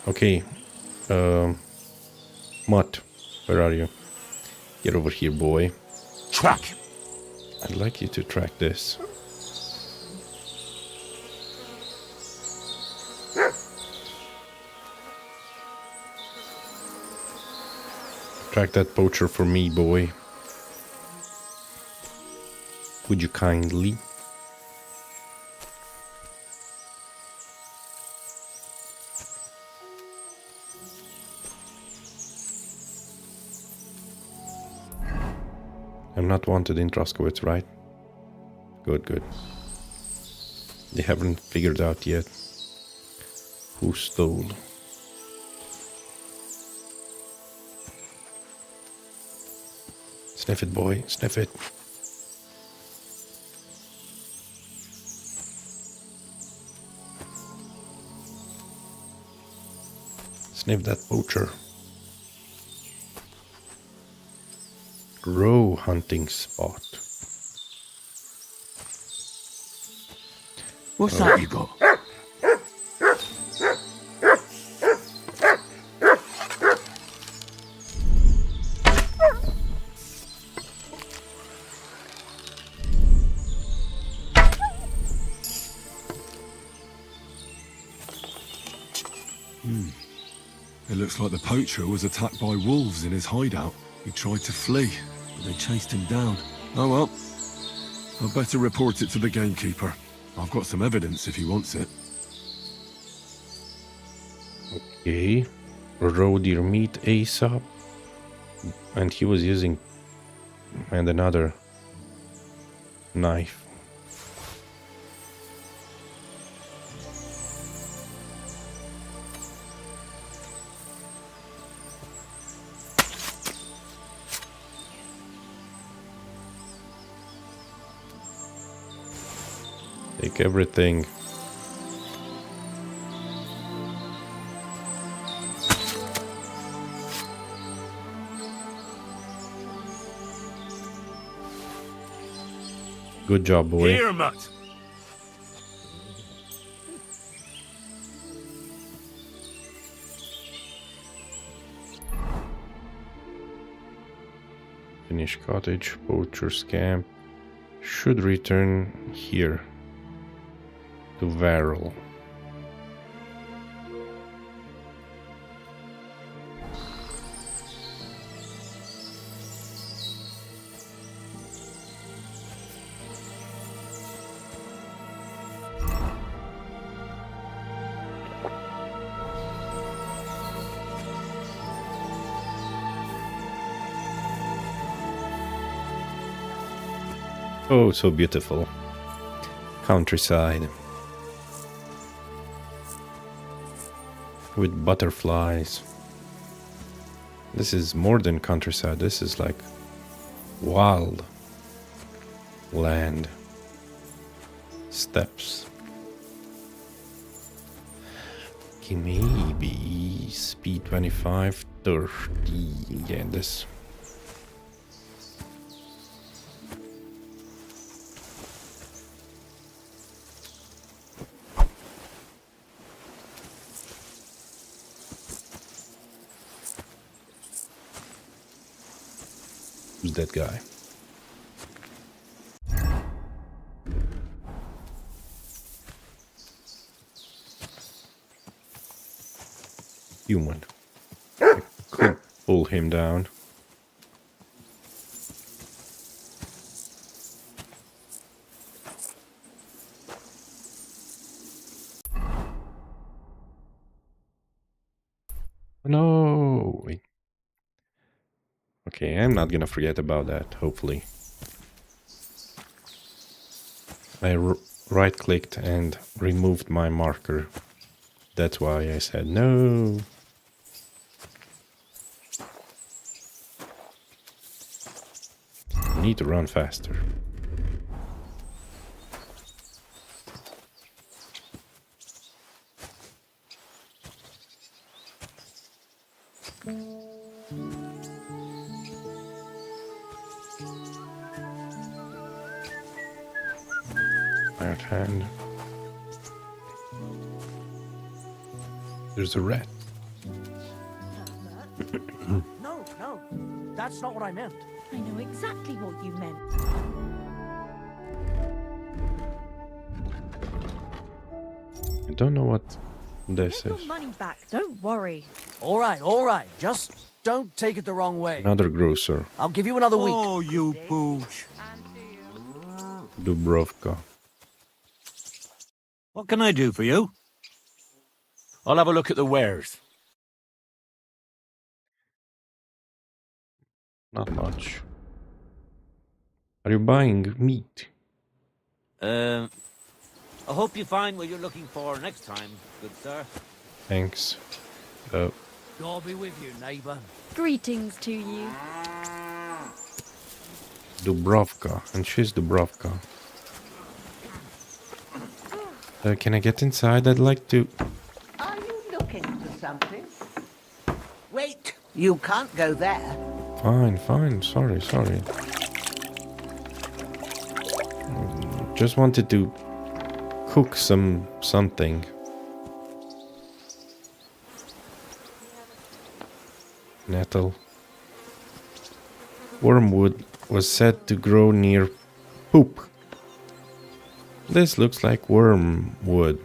Okay. Mutt, where are you? Get over here, boy. Track! I'd like you to track this. Track that poacher for me, boy. Would you kindly? I'm not wanted in Troskowitz, right? Good, good. They haven't figured out yet who stole. Sniff it, boy, sniff it. Sniff that poacher. Row hunting spot. What's that you got? It looks like the poacher was attacked by wolves in his hideout. He tried to flee, but they chased him down. Oh well. I'd better report it to the gamekeeper. I've got some evidence if he wants it. Okay. Raw deer meat ASAP. And he was using... and another knife. Take everything. Good job, boy. Here, Mutt. Finish cottage, poacher's camp. Should return here to Varel. Oh, so beautiful. Countryside. With butterflies. This is more than countryside. This is like wild land. Steps. Okay, maybe speed 25, 30. Yeah, this. Who's that guy? Human. I could pull him down. No. Wait. Okay, I'm not gonna forget about that, hopefully. I right-clicked and removed my marker. That's why I said no. I need to run faster. Right hand. There's a rat. No, that's not what I meant. I know exactly what you meant. I don't know what this Get is. your money back, don't worry. All right. Just don't take it the wrong way. Another grocer. I'll give you another week. Oh, you pooch. Dubrovka. What can I do for you? I'll have a look at the wares. Not much. Are you buying meat? I hope you find what you're looking for next time, good sir. Thanks. God be with you, neighbour. Greetings to you. Dubrovka, and she's Dubrovka. Can I get inside? I'd like to. Are you looking for something? Wait, you can't go there. Fine, fine. Sorry. Just wanted to cook something. Nettle. Wormwood was said to grow near poop. This looks like wormwood.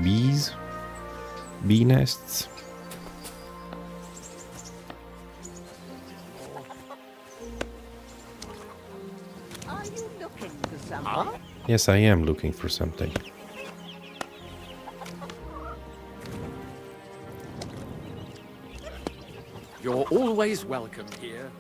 Bees? Bee nests? Are you looking for something? Yes, I am looking for something. You're always welcome here.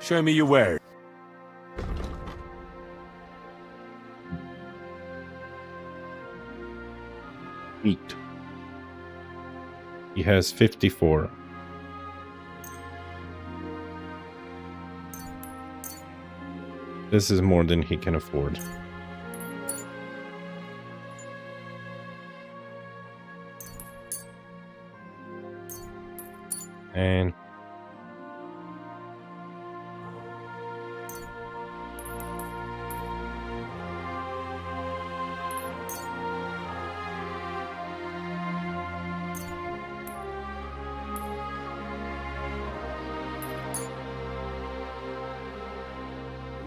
Show me your wares. Meat. He has 54. This is more than he can afford. And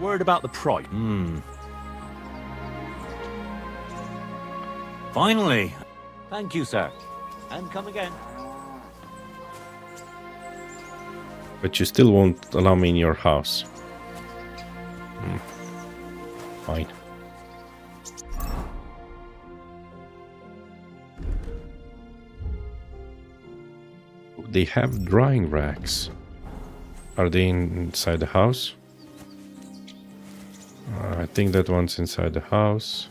Word about the price. Finally. Thank you, sir. And come again. but you still won't allow me in your house. Fine. They have drying racks. Are they inside the house? I think that one's inside the house.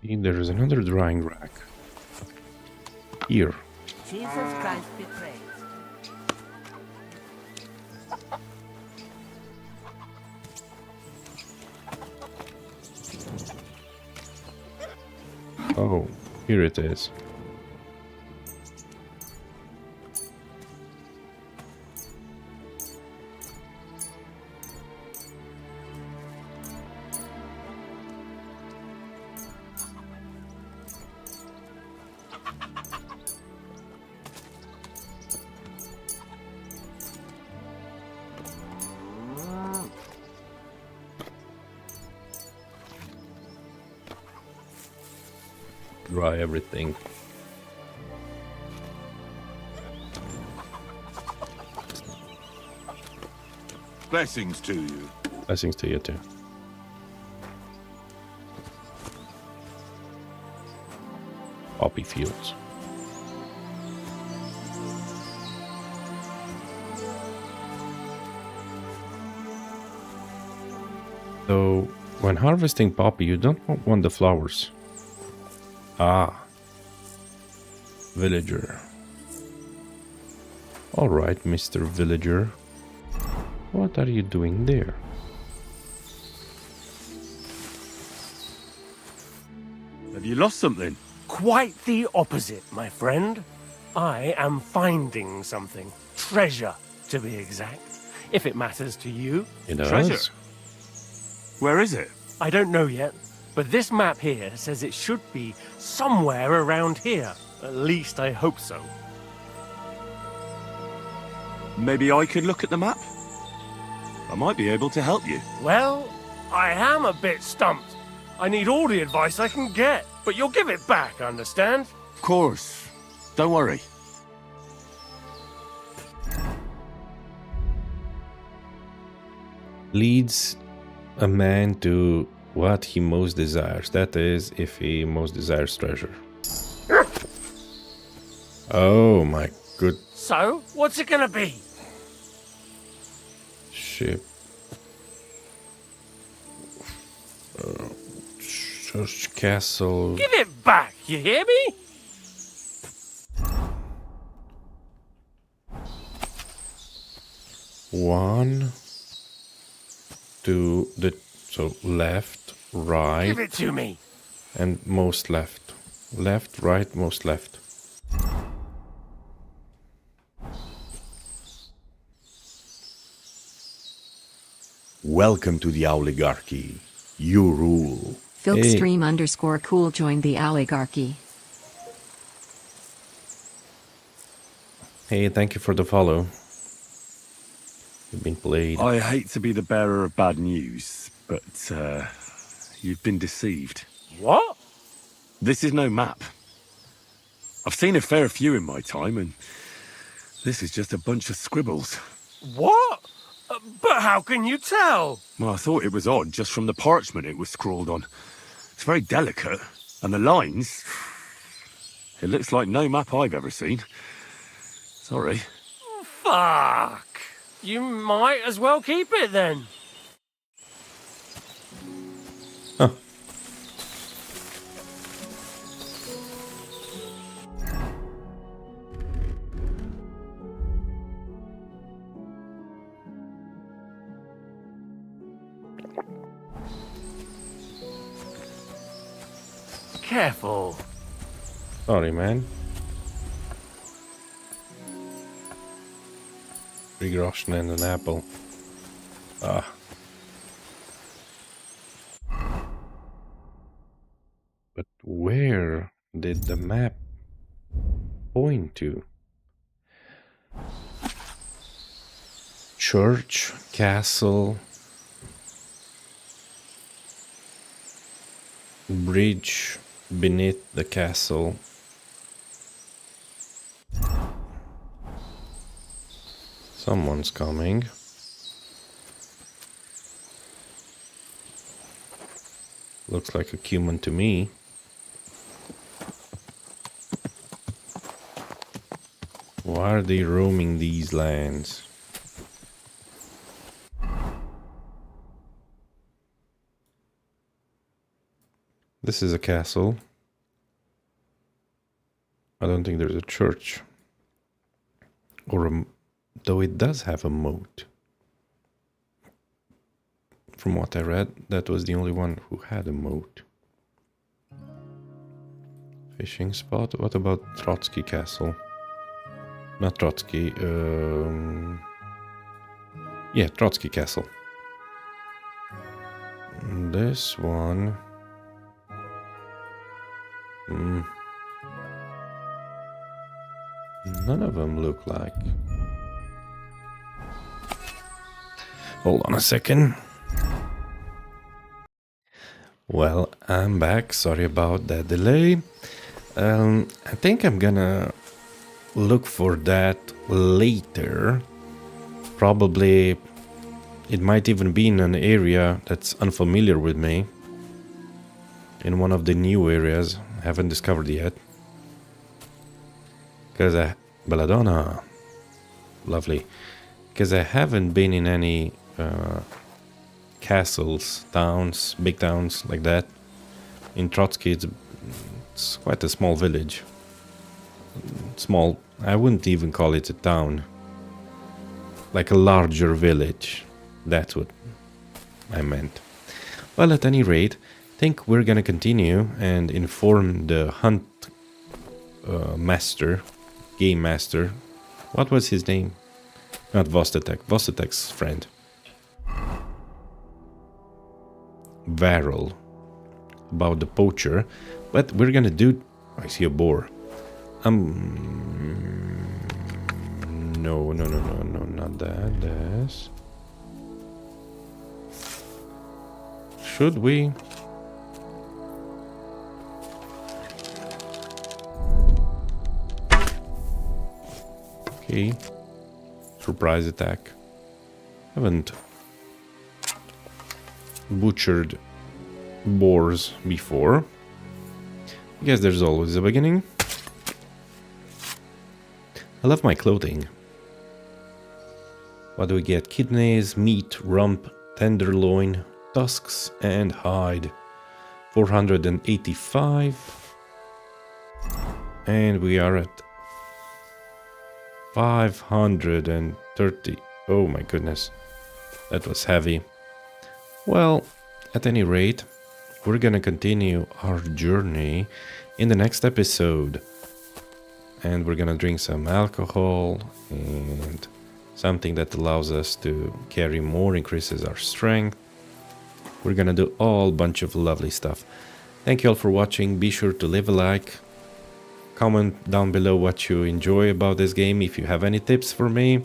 There is another drying rack. Here. Jesus Christ be praised. Oh, here it is. Dry everything. Blessings to you. Blessings to you too. Poppy fields. So, when harvesting poppy, you don't want the flowers. Ah. Villager. Alright, Mr. Villager. What are you doing there? Have you lost something? Quite the opposite, my friend. I am finding something. Treasure, to be exact. If it matters to you. It does. Treasure? Where is it? I don't know yet, but this map here says it should be somewhere around here. At least I hope so. Maybe I could look at the map? I might be able to help you. Well, I am a bit stumped. I need all the advice I can get, but you'll give it back, understand? Of course. Don't worry. Leads a man to what he most desires. That is, if he most desires treasure. Oh my good So, what's it gonna be? ship. Church castle. Give it back, you hear me? One to the left, right. Give it to me. And most left. Left, right, most left. Welcome to the oligarchy. You rule. Filkstream_cool joined the oligarchy. Hey, thank you for the follow. You've been played. I hate to be the bearer of bad news, but you've been deceived. What? This is no map. I've seen a fair few in my time, and this is just a bunch of scribbles. What? But how can you tell? Well, I thought it was odd just from the parchment it was scrawled on. It's very delicate, and the lines... It looks like no map I've ever seen. Sorry. Fuck. You might as well keep it then. Huh. Careful. Sorry, man. 3 groschen and an apple. Ah. But where did the map point to? Church, castle, bridge beneath the castle. Someone's coming. Looks like a human to me. Why are they roaming these lands? This is a castle. I don't think there's a church. Or a... Though it does have a moat. From what I read, that was the only one who had a moat. Fishing spot? What about Trotsky Castle? Not Trotsky, yeah, Trotsky Castle. This one... None of them look like... Hold on a second. Well, I'm back. Sorry about that delay. I think I'm gonna look for that later. Probably it might even be in an area that's unfamiliar with me. In one of the new areas I haven't discovered yet. Because Belladonna. Lovely. Because I haven't been in any castles, towns, big towns like that. In Trotsky, it's quite a small village. Small, I wouldn't even call it a town. Like a larger village. That's what I meant. Well, at any rate, I think we're gonna continue and inform the hunt master, game master. What was his name? Not Vostatek, Vostatek's friend. Varel. About the poacher. But we're gonna do... I see a boar. No, not that. This. Should we? Okay. Surprise attack. Haven't butchered boars before. I guess there's always a beginning. I love my clothing. What do we get? Kidneys, meat, rump, tenderloin, tusks, and hide. 485. And we are at 530. Oh my goodness. That was heavy. Well, at any rate, we're gonna continue our journey in the next episode. And we're gonna drink some alcohol and something that allows us to carry more, increases our strength. We're gonna do all bunch of lovely stuff. Thank you all for watching. Be sure to leave a like. Comment down below what you enjoy about this game. If you have any tips for me,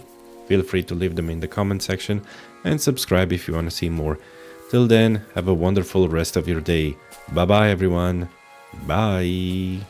feel free to leave them in the comment section. And subscribe if you want to see more. Till then, have a wonderful rest of your day. Bye bye everyone. Bye.